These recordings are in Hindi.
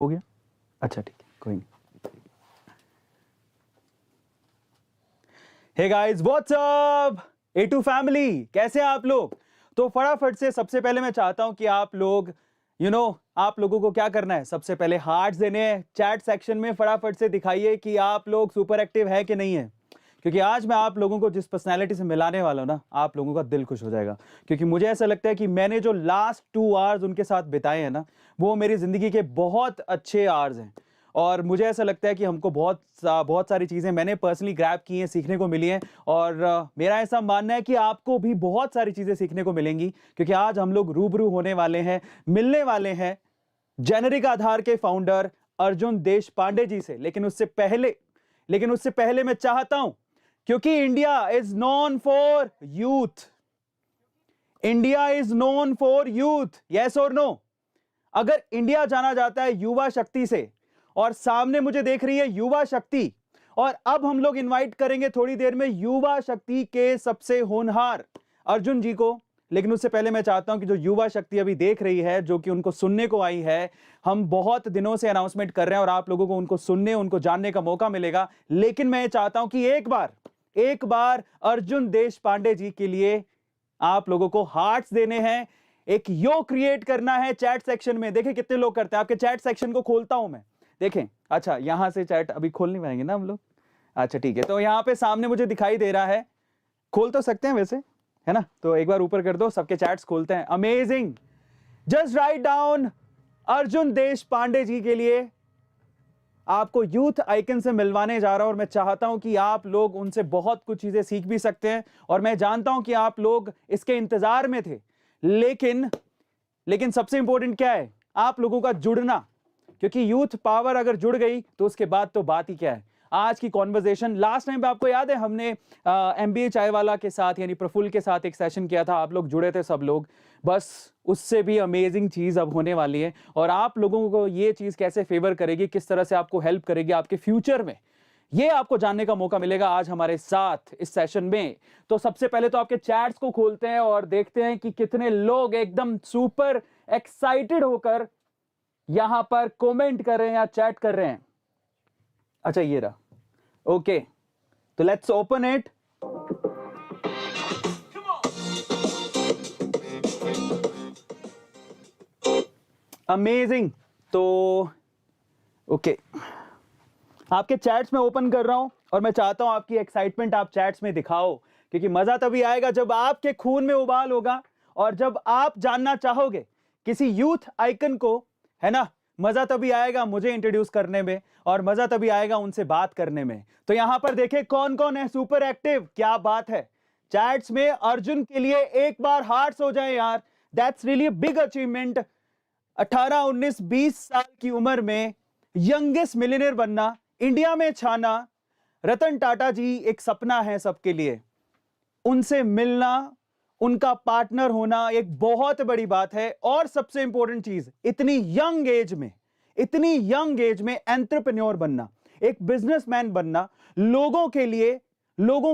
हो गया। अच्छा ठीक है, कोई नहीं। Hey guys, what's up A2 family, कैसे हैं आप लोग? तो फटाफट से सबसे पहले मैं चाहता हूं कि आप लोग आप लोगों को क्या करना है, सबसे पहले हार्ट्स देने हैं चैट सेक्शन में। फटाफट से दिखाइए कि आप लोग सुपर एक्टिव है कि नहीं है, क्योंकि आज मैं आप लोगों को जिस पर्सनैलिटी से मिलाने वाला हूं ना, आप लोगों का दिल खुश हो जाएगा। क्योंकि मुझे ऐसा लगता है कि मैंने जो लास्ट 2 आवर्स उनके साथ बिताए हैं ना, वो मेरी जिंदगी के बहुत अच्छे आवर्स हैं। और मुझे ऐसा लगता है कि हमको बहुत सारी चीजें मैंने पर्सनली ग्रैब की हैं, सीखने को मिली हैं। और मेरा ऐसा मानना है कि आपको भी बहुत सारी चीजें सीखने को मिलेंगी, क्योंकि आज हम लोग रूबरू होने वाले हैं, मिलने वाले हैं जेनेरिक आधार के फाउंडर अर्जुन देश पांडे जी से। लेकिन उससे पहले मैं चाहता हूं, क्योंकि India is known for youth, India is known for youth, yes और नो? अगर इंडिया जाना जाता है युवा शक्ति से, और सामने मुझे देख रही है युवा शक्ति, और अब हम लोग इनवाइट करेंगे थोड़ी देर में युवा शक्ति के सबसे होनहार अर्जुन जी को। लेकिन उससे पहले मैं चाहता हूं कि जो युवा शक्ति अभी देख रही है, जो कि उनको सुनने को आई है, हम बहुत दिनों से अनाउंसमेंट कर रहे हैं और आप लोगों को उनको सुनने, उनको जानने का मौका मिलेगा। लेकिन मैं चाहता हूं कि एक बार अर्जुन देश पांडे जी के लिए आप लोगों को हार्ट्स देने हैं, एक यो क्रिएट करना है चैट सेक्शन में। देखें कितने लोग करते हैं। आपके चैट सेक्शन को खोलता हूं मैं, देखें। अच्छा, यहां से चैट अभी खोल नहीं पाएंगे ना हम लोग? अच्छा ठीक है, तो यहां पे सामने मुझे दिखाई दे रहा है, खोल तो सकते हैं वैसे, है ना? तो एक बार ऊपर कर दो, सबके चैट्स खोलते हैं। Amazing, just write down Arjun देश पांडे जी के लिए आपको यूथ आइकन से मिलवाने जा रहा हूं। और मैं चाहता हूं कि आप लोग उनसे बहुत कुछ चीजें सीख भी सकते हैं, और मैं जानता हूं कि आप लोग इसके इंतजार में थे। लेकिन सबसे इंपॉर्टेंट क्या है? आप लोगों का जुड़ना, क्योंकि यूथ पावर अगर जुड़ गई तो उसके बाद तो बात ही क्या है। आज की कॉन्वर्सेशन, लास्ट टाइम पे आपको याद है हमने MBA चाय वाला के साथ यानी प्रफुल्ल के साथ एक सेशन किया था, आप लोग जुड़े थे सब लोग। बस उससे भी अमेजिंग चीज अब होने वाली है, और आप लोगों को ये चीज कैसे फेवर करेगी, किस तरह से आपको हेल्प करेगी आपके फ्यूचर में, ये आपको जानने का मौका मिलेगा आज हमारे साथ इस सेशन में। तो सबसे पहले तो आपके चैट्स को खोलते हैं और देखते हैं कि कितने लोग एकदम सुपर एक्साइटेड होकर यहां पर कमेंट कर रहे हैं या चैट कर रहे हैं। अच्छा, ये रहा। ओके, तो लेट्स ओपन इट। अमेजिंग। तो ओके, आपके चैट्स में ओपन कर रहा हूं, और मैं चाहता हूं आपकी एक्साइटमेंट आप चैट्स में दिखाओ, क्योंकि मजा तभी आएगा जब आपके खून में उबाल होगा, और जब आप जानना चाहोगे किसी यूथ आइकन को, है ना? मजा तभी आएगा मुझे इंट्रोड्यूस करने में, और मजा तभी आएगा उनसे बात करने में। तो यहां पर देखें कौन कौन है सुपर एक्टिव, क्या बात है। चैट्स में अर्जुन के लिए एक बार हार्ट्स हो जाए यार, दैट्स रियली बिग अचीवमेंट। 18, 19, 20 साल की उम्र में यंगेस्ट मिलियनेयर बनना, इंडिया में छाना, रतन टाटा जी एक सपना है सबके लिए। उनसे मिलना, उनका पार्टनर होना एक बहुत बड़ी बात है। और सबसे इंपॉर्टेंट चीज, इतनी यंग एज में एंटरप्रेन्योर बनना, एक बिजनेसमैन बनना, लोगों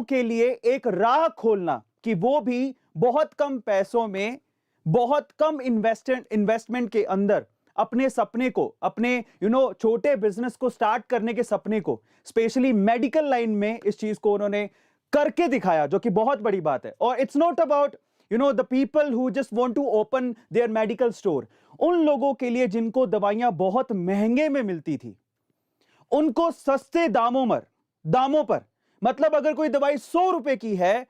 के लिए एक राह खोलना, कि वो भी बहुत कम पैसों में, बहुत कम इन्वेस्टमेंट के अंदर अपने सपने को, अपने छोटे बिजनेस को स्टार्ट करने के सपने को, स्पेशली मेडिकल लाइन में इस चीज को उन्होंने करके दिखाया, जो कि बहुत बड़ी बात है। और it's not about the people who just want to open their medical store. उन लोगों के लिए जिनको दवाइयां बहुत महंगे में मिलती थी, उनको सस्ते दामों पर, मतलब अगर कोई दवाई 100 रुपए की है,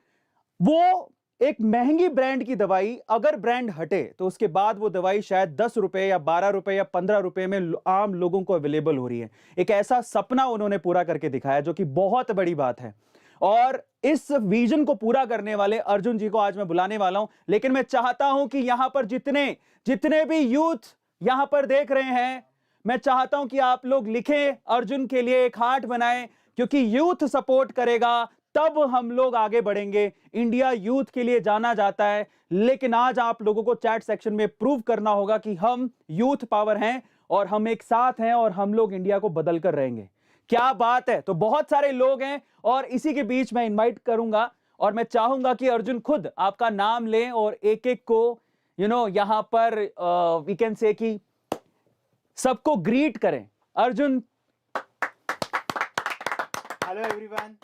वो एक महंगी ब्रांड की दवाई, अगर ब्रांड हटे तो उसके बाद वो दवाई शायद 10 रुपए या 12 रुपए या 15 रुपए में आम लोगों को अवेलेबल हो रही है। एक ऐसा सपना उन्होंने पूरा करके दिखाया, जो कि बहुत बड़ी बात है। और इस विजन को पूरा करने वाले अर्जुन जी को आज मैं बुलाने वाला हूं। लेकिन मैं चाहता हूं कि यहां पर जितने भी यूथ यहां पर देख रहे हैं, मैं चाहता हूं कि आप लोग लिखें, अर्जुन के लिए एक हार्ट बनाएं, क्योंकि यूथ सपोर्ट करेगा तब हम लोग आगे बढ़ेंगे। इंडिया यूथ के लिए जाना जाता है, लेकिन आज आप लोगों को चैट सेक्शन में प्रूव करना होगा कि हम यूथ पावर हैं, और हम एक साथ हैं, और हम लोग इंडिया को बदल कर रहेंगे। क्या बात है। तो बहुत सारे लोग हैं, और इसी के बीच मैं इनवाइट करूंगा, और मैं चाहूंगा कि अर्जुन खुद आपका नाम लें, और एक एक को यहां पर वी कैन से कि सबको ग्रीट करें। अर्जुन। हेलो एवरीवन,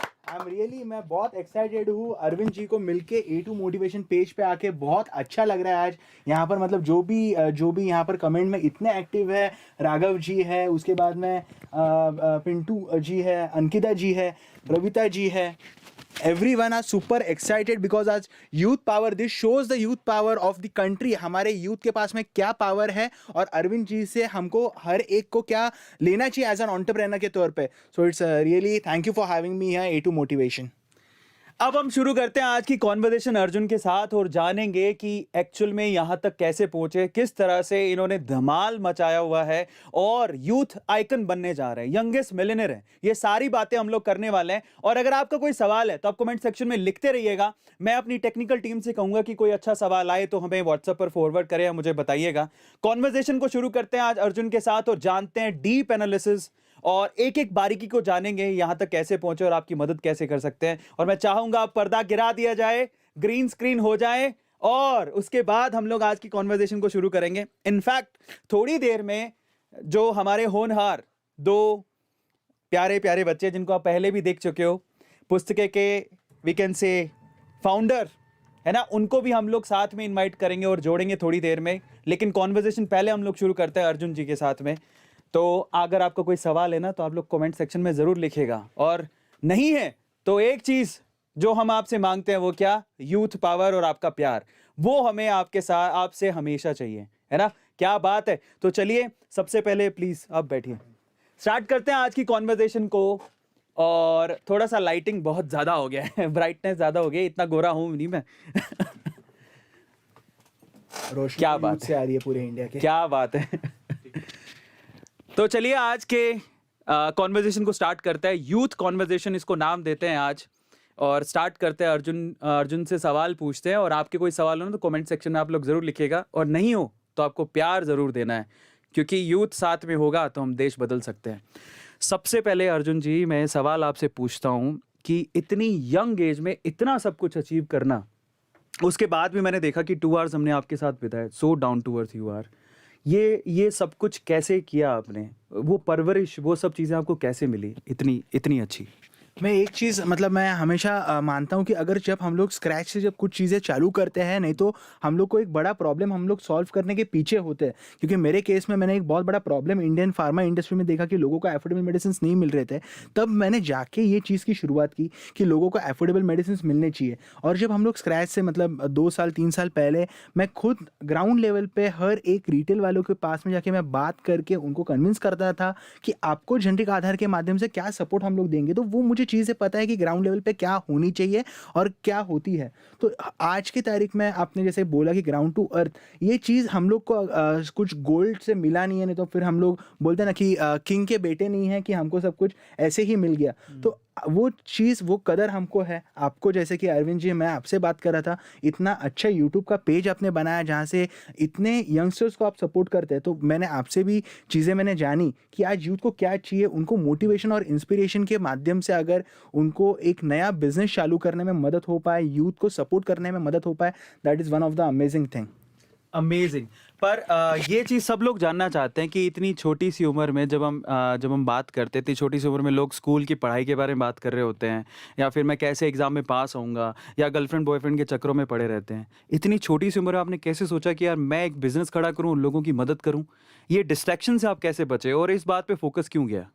मैं बहुत एक्साइटेड हूँ। अरविंद जी को मिलके A2 मोटिवेशन पेज पे आके बहुत अच्छा लग रहा है आज। यहाँ पर मतलब जो भी यहाँ पर कमेंट में इतने एक्टिव है, राघव जी है, उसके बाद में पिंटू जी है, अंकिता जी है, रविता जी है। Everyone are super excited because आज youth power, this shows the youth power of the country। हमारे youth के पास में क्या पावर है और अरविंद जी से हमको हर एक को क्या लेना चाहिए एज एन एंटरप्रेन्योर के तौर पे। So it's really thank you for having me here A2 motivation. अब हम शुरू करते हैं आज की कॉन्वर्सेशन अर्जुन के साथ और जानेंगे कि एक्चुअल में यहां तक कैसे पहुंचे, किस तरह से इन्होंने धमाल मचाया हुआ है और यूथ आइकन बनने जा रहे हैं, यंगेस्ट मिलियनेयर है। ये सारी बातें हम लोग करने वाले हैं। और अगर आपका कोई सवाल है तो आप कमेंट सेक्शन में लिखते रहिएगा। मैं अपनी टेक्निकल टीम से कहूंगा कि कोई अच्छा सवाल आए तो हमें व्हाट्सएप पर फॉरवर्ड करें या मुझे बताइएगा। कॉन्वर्सेशन को शुरू करते हैं आज अर्जुन के साथ और जानते हैं डीप एनालिसिस और एक एक बारीकी को जानेंगे, यहां तक कैसे पहुंचे और आपकी मदद कैसे कर सकते हैं। और मैं चाहूंगा पर्दा गिरा दिया जाए, ग्रीन स्क्रीन हो जाए और उसके बाद हम लोग आज की कॉन्वर्सेशन को शुरू करेंगे। इनफैक्ट थोड़ी देर में जो हमारे होनहार दो प्यारे प्यारे बच्चे जिनको आप पहले भी देख चुके हो, पुस्तके के वी कैन से फाउंडर है ना, उनको भी हम लोग साथ में इनवाइट करेंगे और जोड़ेंगे थोड़ी देर में। लेकिन कॉन्वर्सेशन पहले हम लोग शुरू करते हैं अर्जुन जी के साथ में। तो अगर आपका कोई सवाल है ना तो आप लोग कमेंट सेक्शन में जरूर लिखेगा, और नहीं है तो एक चीज जो हम आपसे मांगते हैं वो क्या, यूथ पावर और आपका प्यार, वो हमें आपके साथ आपसे हमेशा चाहिए, है ना। क्या बात है। तो चलिए सबसे पहले प्लीज आप बैठिए, स्टार्ट करते हैं आज की कॉन्वर्सेशन को। और थोड़ा सा लाइटिंग बहुत ज्यादा हो गया है, ब्राइटनेस ज्यादा हो गई, इतना गोरा हूं नहीं मैं। रोशनी क्या बात से आ रही है पूरे इंडिया के। क्या बात है। तो चलिए आज के कॉन्वर्सेशन को स्टार्ट करते हैं। यूथ कॉन्वर्सेशन इसको नाम देते हैं आज। और स्टार्ट करते हैं, अर्जुन से सवाल पूछते हैं। और आपके कोई सवाल हो ना तो कमेंट सेक्शन में आप लोग जरूर लिखिएगा, और नहीं हो तो आपको प्यार जरूर देना है, क्योंकि यूथ साथ में होगा तो हम देश बदल सकते हैं। सबसे पहले अर्जुन जी मैं सवाल आपसे पूछता हूँ कि इतनी यंग एज में इतना सब कुछ अचीव करना, उसके बाद भी मैंने देखा कि 2 आवर्स हमने आपके साथ बिताए, so down to earth you are. ये सब कुछ कैसे किया आपने, वो परवरिश, वो सब चीज़ें आपको कैसे मिली इतनी इतनी अच्छी? मैं एक चीज़ मतलब मैं हमेशा मानता हूँ कि अगर जब हम लोग स्क्रैच से जब कुछ चीज़ें चालू करते हैं, नहीं तो हम लोग को एक बड़ा प्रॉब्लम हम लोग सॉल्व करने के पीछे होते हैं। क्योंकि मेरे केस में मैंने एक बहुत बड़ा प्रॉब्लम इंडियन फार्मा इंडस्ट्री में देखा कि लोगों को एफोर्डेबल मेडिसिन नहीं मिल रहे थे। तब मैंने जाके ये चीज़ की शुरुआत की कि लोगों को एफोर्डेबल मेडिसिन मिलने चाहिए। और जब हम लोग स्क्रैच से मतलब 2 साल 3 साल पहले मैं खुद ग्राउंड लेवल पे हर एक रिटेल वालों के पास में जाके मैं बात करके उनको कन्विंस करता था कि आपको जेनेरिक आधार के माध्यम से क्या सपोर्ट हम लोग देंगे, तो वो मुझे चीज़ें पता है कि ग्राउंड लेवल पे क्या होनी चाहिए और क्या होती है। तो आज की तारीख में आपने जैसे बोला कि ग्राउंड टू अर्थ, ये चीज़ हम लोग को कुछ गोल्ड से मिला नहीं है, नहीं तो फिर हम लोग बोलते हैं ना कि किंग के बेटे नहीं है कि हमको सब कुछ ऐसे ही मिल गया। तो वो चीज़, वो कदर हमको है। आपको जैसे कि अरविंद जी, मैं आपसे बात कर रहा था, इतना अच्छा यूट्यूब का पेज आपने बनाया जहाँ से इतने यंगस्टर्स को आप सपोर्ट करते हैं। तो मैंने आपसे भी चीज़ें मैंने जानी कि आज यूथ को क्या चाहिए, उनको मोटिवेशन और इंस्पिरेशन के माध्यम से अगर उनको एक नया बिजनेस चालू करने में मदद हो पाए, यूथ को सपोर्ट करने में मदद हो पाए, that is one of the amazing thing. Amazing. पर ये चीज़ सब लोग जानना चाहते हैं कि इतनी छोटी सी उम्र में जब हम बात करते थे, छोटी सी उम्र में लोग स्कूल की पढ़ाई के बारे में बात कर रहे होते हैं, या फिर मैं कैसे एग्जाम में पास होऊंगा, या गर्लफ्रेंड बॉयफ्रेंड के चक्करों में पड़े रहते हैं। इतनी छोटी सी उम्र में आपने कैसे सोचा कि यार मैं एक बिजनेस खड़ा करूं, लोगों की मदद करूं? ये डिस्ट्रैक्शन से आप कैसे बचे और इस बात पे फोकस क्यों गया?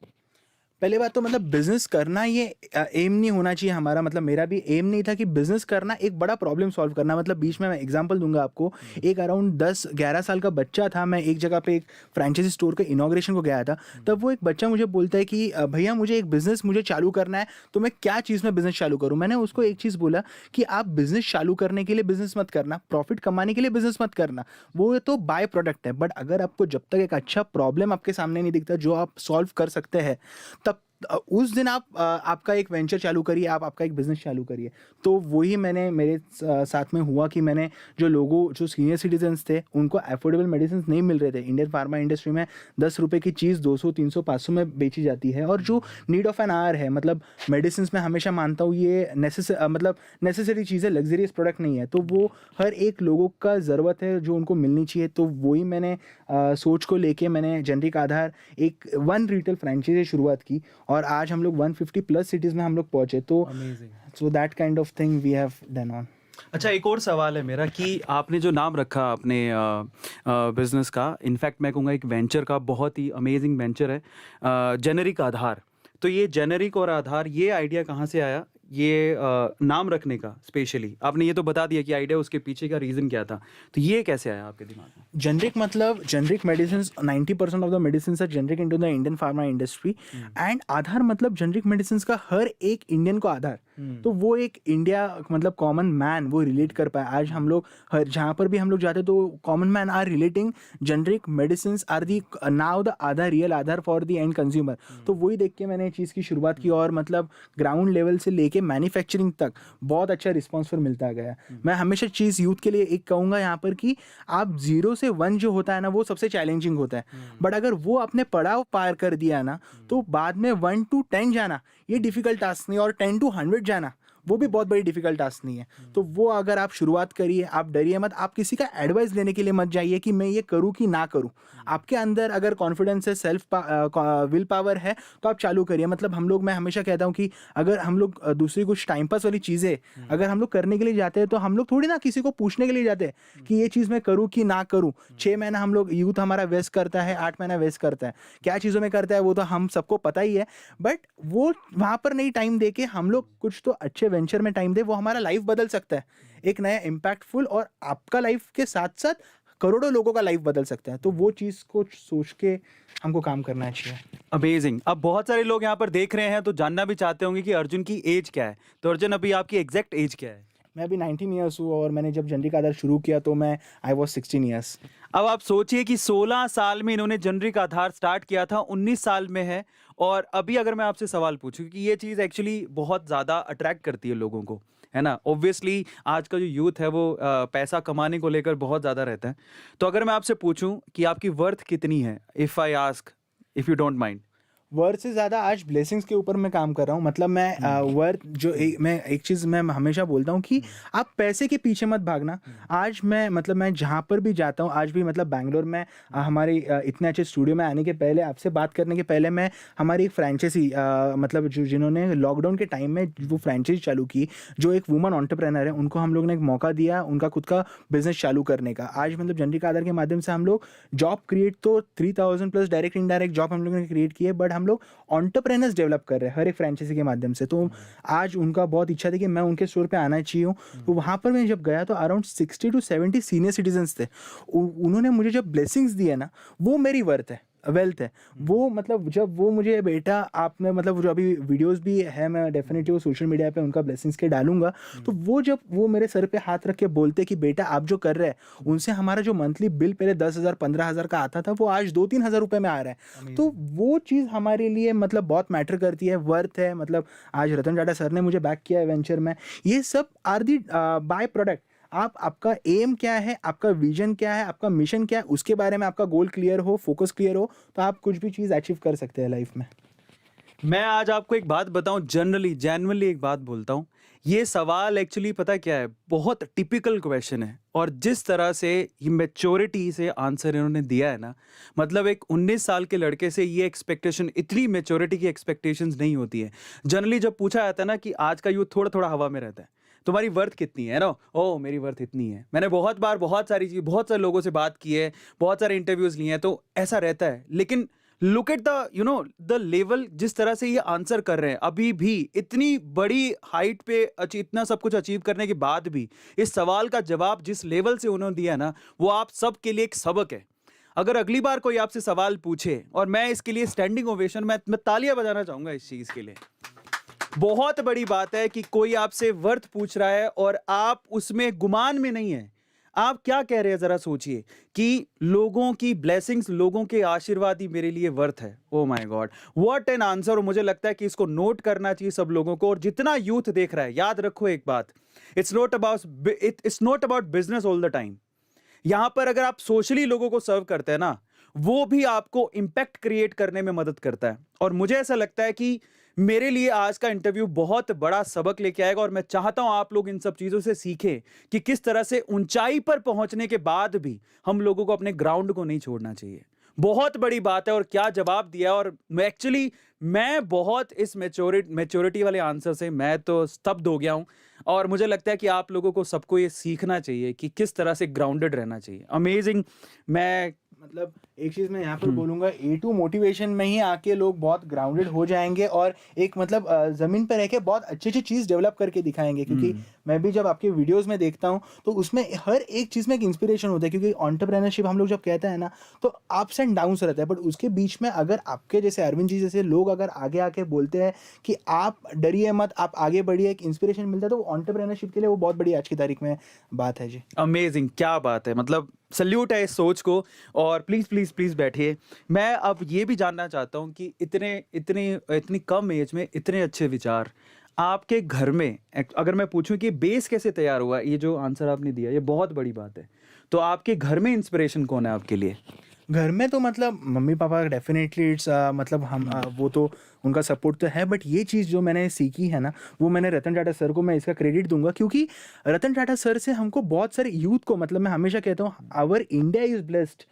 पहले बात तो मतलब बिजनेस करना ये एम नहीं होना चाहिए हमारा। मतलब मेरा भी एम नहीं था कि बिजनेस करना एक बड़ा प्रॉब्लम सॉल्व करना। मतलब बीच में मैं एग्जांपल दूंगा आपको, एक अराउंड 10-11 साल का बच्चा था। मैं एक जगह पे एक फ्रेंचाइजी स्टोर के इनॉग्रेशन को गया था। तब वो एक बच्चा मुझे बोलता है कि भैया मुझे एक बिजनेस मुझे चालू करना है, तो मैं क्या चीज़ में बिजनेस चालू करूँ। मैंने उसको एक चीज़ बोला कि आप बिजनेस चालू करने के लिए बिजनेस मत करना, प्रॉफिट कमाने के लिए बिजनेस मत करना, वो तो बाय प्रोडक्ट है। बट अगर आपको जब तक एक अच्छा प्रॉब्लम आपके सामने नहीं दिखता जो आप सॉल्व कर सकते हैं, तब उस दिन आप आपका एक वेंचर चालू करिए, आप आपका एक बिजनेस चालू करिए। तो वही मैंने मेरे साथ में हुआ कि मैंने जो सीनियर सिटीजन्स थे उनको अफोर्डेबल मेडिसिन नहीं मिल रहे थे। इंडियन फार्मा इंडस्ट्री में 10 रुपये की चीज़ 200 300 500 में बेची जाती है, और जो नीड ऑफ एन आवर है, मतलब मेडिसिन में हमेशा मानता हूँ ये नेसेसरी चीज़ है, लग्जरियस प्रोडक्ट नहीं है। तो वो हर एक लोगों का ज़रूरत है जो उनको मिलनी चाहिए। तो वही मैंने सोच को लेके मैंने जेनरिक आधार एक 1 रिटेल फ्रेंचाइजी शुरुआत की, और आज हम लोग 150 प्लस सिटीज़ में हम लोग पहुँचे। तो so that kind of thing we have done on. अच्छा, एक और सवाल है मेरा कि आपने जो नाम रखा अपने बिजनेस का, इनफैक्ट मैं कहूँगा एक वेंचर का, बहुत ही अमेजिंग वेंचर है, जेनेरिक आधार। तो ये जेनेरिक और आधार, ये आइडिया कहाँ से आया, ये नाम रखने का स्पेशली? आपने ये तो बता दिया कि आइडिया, उसके पीछे का रीज़न क्या था, तो ये कैसे आया आपके दिमाग में? जेनरिक मतलब generic medicine, 90% of the medicine are generic into the Indian pharma industry. And Aadhaar मतलब जेनरिक मेडिसिन का हर एक इंडियन को आधार। तो वो एक इंडिया मतलब कॉमन मैन वो रिलेट कर पाए। आज हम लोग हर जहाँ पर भी हम लोग जाते तो common man are relating generic medicine are the now the aadhaar, real aadhaar for the end consumer. तो वही देख के मैंने चीज़ की शुरुआत की, और मतलब ग्राउंड लेवल से लेके मैन्युफैक्चरिंग तक बहुत अच्छा रिस्पॉन्स फिर मिलता गया। मैं हमेशा चीज़ यूथ के लिए एक कहूँगा यहाँ पर कि आप 0 से 1 जो होता है ना, वो सबसे चैलेंजिंग होता है। बट अगर वो अपने पड़ाव पार कर दिया ना, तो बाद में 1 to 10 जाना ये डिफिकल्ट टास्क नहीं, और 10 to 100 जाना वो भी बहुत बड़ी डिफिकल्ट टास्क नहीं है। तो वो अगर आप शुरुआत करिए, आप डरिए मत, आप किसी का एडवाइस लेने के लिए मत जाइए कि मैं ये करूँ कि ना करूँ। आपके अंदर अगर कॉन्फिडेंस है, विल पावर है, तो आप चालू करिए। मतलब मैं हमेशा कहता हूँ कि अगर हम लोग दूसरी कुछ टाइम पास वाली चीज़ें अगर हम लोग करने के लिए जाते हैं, तो हम लोग थोड़ी ना किसी को पूछने के लिए जाते हैं कि ये चीज़ मैं करूँ कि ना करूँ। 6 महीना हम लोग यूथ हमारा वेस्ट करता है, 8 महीना वेस्ट करता है, क्या चीज़ों में करता है वो तो हम सबको पता ही है। बट वो वहाँ पर नहीं टाइम दे के हम लोग कुछ तो अच्छे वेंचर में टाइम दे, वो हमारा लाइफ बदल सकता है, एक नया इम्पैक्टफुल, और आपका लाइफ के साथ साथ करोड़ों लोगों का लाइफ बदल सकता है। तो वो चीज़ को सोच के हमको काम करना चाहिए। अमेजिंग। अब बहुत सारे लोग यहाँ पर देख रहे हैं तो जानना भी चाहते होंगे कि अर्जुन की एज क्या है। तो अर्जुन, अभी आपकी एग्जैक्ट एज क्या है? मैं अभी 19 ईयर्स हूँ, और मैंने जब जेनरिक आधार शुरू किया तो मैं आई वॉज 16 ईयर्स। अब आप सोचिए कि 16 साल में इन्होंने जेनरिक आधार स्टार्ट किया था, 19 साल में है, और अभी अगर मैं आपसे सवाल पूछूं कि ये चीज़ एक्चुअली बहुत ज़्यादा अट्रैक्ट करती है लोगों को, है ना? ऑब्वियसली आज का जो यूथ है वो पैसा कमाने को लेकर बहुत ज़्यादा रहता है। तो अगर मैं आपसे पूछूं कि आपकी वर्थ कितनी है, if I ask, if you don't mind. Worth से ज़्यादा आज ब्लेसिंग्स के ऊपर मैं काम कर रहा हूँ। मतलब मैं वर्थ मैं एक चीज़ मैं हमेशा बोलता हूँ कि आप पैसे के पीछे मत भागना। आज मैं जहाँ पर भी जाता हूँ, आज भी मतलब बैंगलोर में हमारे इतने अच्छे स्टूडियो में आने के पहले, आपसे बात करने के पहले, मैं हमारी एक फ्रेंचाइजी मतलब जिन्होंने लॉकडाउन के टाइम में वो फ्रेंचाइजी चालू की, जो एक वुमन एंटरप्रेन्योर है, उनको हम लोग ने एक मौका दिया उनका खुद का बिजनेस चालू करने का। आज मतलब जेनरिक आधार के माध्यम से हम लोग जॉब क्रिएट, तो 3000 प्लस डायरेक्ट इनडायरेक्ट जॉब हम लोगों ने क्रिएट की है। बट हम लोग एंटरप्रेन्योर्स डेवलप कर रहे हैं हर एक फ्रेंचाइजी के माध्यम से। तो आज उनका बहुत इच्छा थी कि मैं उनके स्टोर पे आना चाहिए हूँ। तो वहाँ पर मैं जब गया तो अराउंड 60 to 70 सीनियर सिटीजन्स थे। उन्होंने मुझे जब ब्लेसिंग्स दिए ना, वो मेरी वर्थ है, वेल्थ है वो। मतलब जब वो मुझे बेटा आपने मतलब जो अभी वीडियोस भी है, मैं डेफिनेटली वो सोशल मीडिया पे उनका ब्लेसिंग्स के डालूंगा। तो वो जब वो मेरे सर पे हाथ रख के बोलते कि बेटा आप जो कर रहे हैं, उनसे हमारा जो मंथली बिल पहले 10,000 15,000 का आता था, वो आज 2-3 हज़ार रुपये में आ रहा है। तो वो चीज़ हमारे लिए मतलब बहुत मैटर करती है, वर्थ है। मतलब आज रतन टाटा सर ने मुझे बैक किया है वेंचर में। ये सब आर दी बाय प्रोडक्ट। आपका एम क्या है, आपका विजन क्या है, आपका मिशन क्या है, उसके बारे में आपका गोल क्लियर हो, फोकस क्लियर हो, तो आप कुछ भी चीज़ अचीव कर सकते हैं लाइफ में। मैं आज आपको एक बात बताऊं, जेन्युइनली एक बात बोलता हूं, ये सवाल एक्चुअली पता क्या है, बहुत टिपिकल क्वेश्चन है, और जिस तरह से ये मैच्योरिटी से आंसर इन्होंने दिया है ना, मतलब एक 19 साल के लड़के से ये एक्सपेक्टेशन, इतनी मैच्योरिटी की एक्सपेक्टेशंस नहीं होती है। जनरली जब पूछा जाता है ना कि आज का यूथ थोड़ा थोड़ा हवा में रहता है, तुम्हारी वर्थ कितनी है ना, ओ मेरी वर्थ इतनी है। मैंने बहुत बार बहुत सारे लोगों से बात की है, बहुत सारे इंटरव्यूज लिए हैं, तो ऐसा रहता है। लेकिन look at the the level, जिस तरह से ये आंसर कर रहे हैं, अभी भी इतनी बड़ी हाइट पे इतना सब कुछ अचीव करने के बाद भी इस सवाल का जवाब जिस लेवल से उन्होंने दिया ना, वो आप सबके लिए एक सबक है। अगर अगली बार कोई आपसे सवाल पूछे, और मैं इसके लिए स्टैंडिंग ओवेशन, मैं तालियां बजाना चाहूंगा इस चीज के लिए। बहुत बड़ी बात है कि कोई आपसे वर्थ पूछ रहा है और आप उसमें गुमान में नहीं है, आप क्या कह रहे हैं जरा सोचिए कि लोगों की ब्लेसिंग्स, लोगों के आशीर्वाद ही मेरे लिए वर्थ है। Oh my God, what an answer. और मुझे लगता है कि इसको नोट करना चाहिए सब लोगों को। और जितना यूथ देख रहा है, याद रखो एक बात, it's not about business all the time. यहां पर अगर आप सोशली लोगों को सर्व करते हैं ना, वो भी आपको इंपैक्ट क्रिएट करने में मदद करता है। और मुझे ऐसा लगता है कि मेरे लिए आज का इंटरव्यू बहुत बड़ा सबक लेके आएगा। और मैं चाहता हूं आप लोग इन सब चीजों से सीखें कि किस तरह से ऊंचाई पर पहुंचने के बाद भी हम लोगों को अपने ग्राउंड को नहीं छोड़ना चाहिए। बहुत बड़ी बात है। और क्या जवाब दिया। और मैं बहुत इस मैच्योरिटी वाले आंसर से मैं तो स्तब्ध हो गया हूं। और मुझे लगता है कि आप लोगों को सबको ये सीखना चाहिए कि किस तरह से ग्राउंडेड रहना चाहिए। अमेजिंग। मैं मतलब एक चीज़ मैं यहाँ पर बोलूँगा, A2 मोटिवेशन में ही आके लोग बहुत ग्राउंडेड हो जाएंगे और एक मतलब ज़मीन पर रह के बहुत अच्छी अच्छी चीज़ डेवलप करके दिखाएंगे। क्योंकि मैं भी जब आपके वीडियोस में देखता हूँ तो उसमें हर एक चीज़ में एक इंस्पिरेशन होता है। क्योंकि एंटरप्रेन्योरशिप हम लोग जब कहते हैं ना, तो अप्स एंड डाउन्स रहता है, बट उसके बीच में अगर आपके जैसे अरविंद जी जैसे लोग अगर आगे आके बोलते हैं कि आप डरिए मत, आप आगे बढ़िए, एक इंस्पिरेशन मिलता है, तो एंटरप्रेन्योरशिप के लिए वो बहुत बड़ी आज की तारीख में बात है जी। अमेजिंग, क्या बात है। मतलब सल्यूट है इस सोच को। और प्लीज प्लीज प्लीज बैठिए। मैं अब ये भी जानना चाहता हूँ कि इतनी कम एज में इतने अच्छे विचार आपके घर में, अगर मैं पूछूं कि बेस कैसे तैयार हुआ, ये जो आंसर आपने दिया ये बहुत बड़ी बात है। तो आपके घर में इंस्पिरेशन कौन है आपके लिए? घर में तो मतलब मम्मी पापा डेफिनेटली इट्स मतलब हम वो तो उनका सपोर्ट तो है, बट ये चीज़ जो मैंने सीखी है ना, वो मैंने रतन टाटा सर को मैं इसका क्रेडिट दूंगा। क्योंकि रतन टाटा सर से हमको बहुत सारे यूथ को, मतलब मैं हमेशा कहता हूँ our India is blessed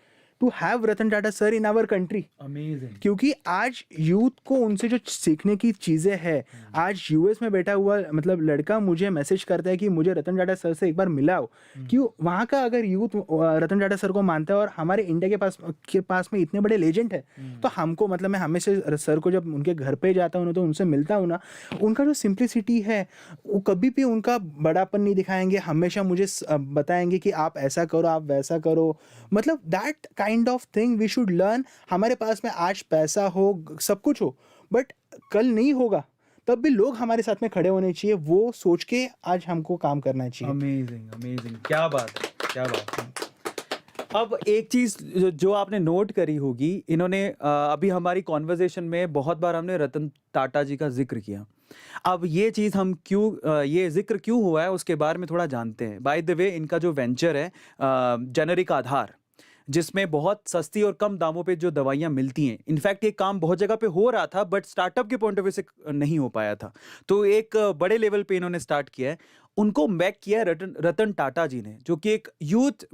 to have Ratan Tata sir in our country. Amazing. क्योंकि आज यूथ को उनसे जो सीखने की चीज़ें हैं, आज यूएस में बैठा हुआ मतलब लड़का मुझे मैसेज करता है कि मुझे रतन टाटा सर से एक बार मिलाओ। क्यों? वहाँ का अगर यूथ रतन टाटा सर को मानता है और हमारे इंडिया के पास में इतने बड़े लेजेंड है, तो हमको मतलब मैं हमेशा सर को जब उनके घर पे जाता हूँ तो उनसे मिलता हूँ ना, उनका जो सिंप्लिसिटी है, वो कभी भी उनका बड़ापन नहीं दिखाएंगे। हमेशा मुझे बताएंगे कि आप ऐसा करो, आप वैसा करो। मतलब that kind of thing we should learn. हमारे पास में आज पैसा हो, सब कुछ हो, बट कल नहीं होगा, तब भी लोग हमारे साथ में खड़े होने चाहिए। वो सोच के आज हमको काम करना चाहिए। अमेजिंग अमेजिंग, क्या बात है, क्या बात है। अब एक चीज जो आपने नोट करी होगी, इन्होंने अभी हमारी कॉन्वर्जेशन में बहुत बार हमने रतन टाटा जी का जिक्र किया। अब ये चीज़ हम ये जिक्र क्यों हुआ है उसके बारे में थोड़ा जानते हैं। बाय द वे, इनका जो वेंचर है जेनेरिक आधार, जिसमें बहुत सस्ती और कम दामों पे जो दवाइयाँ मिलती हैं, इनफैक्ट ये काम बहुत जगह पे हो रहा था, बट स्टार्टअप के पॉइंट ऑफ व्यू से नहीं हो पाया था। तो एक बड़े लेवल पे इन्होंने स्टार्ट किया है। उनको बैक किया है रतन टाटा जी ने, जो कि एक यूथ,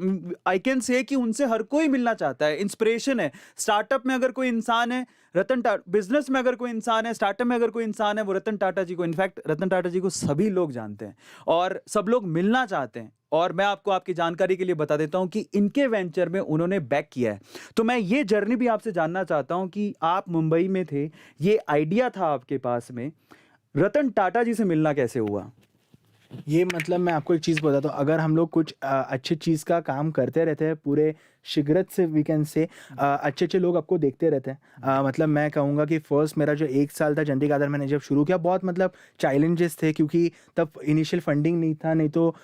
आई कैन से कि उनसे हर कोई मिलना चाहता है, इंस्पिरेशन है। स्टार्टअप में अगर कोई इंसान है, बिजनेस में अगर कोई इंसान है, स्टार्टअप में अगर कोई इंसान है, वो रतन टाटा जी को, इनफैक्ट रतन टाटा जी को सभी लोग जानते हैं और सब लोग मिलना चाहते हैं। और मैं आपको आपकी जानकारी के लिए बता देता हूं कि इनके वेंचर में उन्होंने बैक किया है। तो मैं ये जर्नी भी आपसे जानना चाहता हूं कि आप मुंबई में थे, ये आइडिया था आपके पास में, रतन टाटा जी से मिलना कैसे हुआ? ये मतलब मैं आपको एक चीज़ बताता हूँ, अगर हम लोग कुछ अच्छी चीज़ का काम करते रहते हैं पूरे शिगरत से, वी कैन से अच्छे अच्छे लोग आपको देखते रहते हैं। मतलब मैं कहूँगा कि फर्स्ट मेरा जो 1 साल था जेनेरिक आधार, मैंने जब शुरू किया, बहुत मतलब चैलेंजेस थे। क्योंकि तब इनिशियल फंडिंग नहीं था, नहीं तो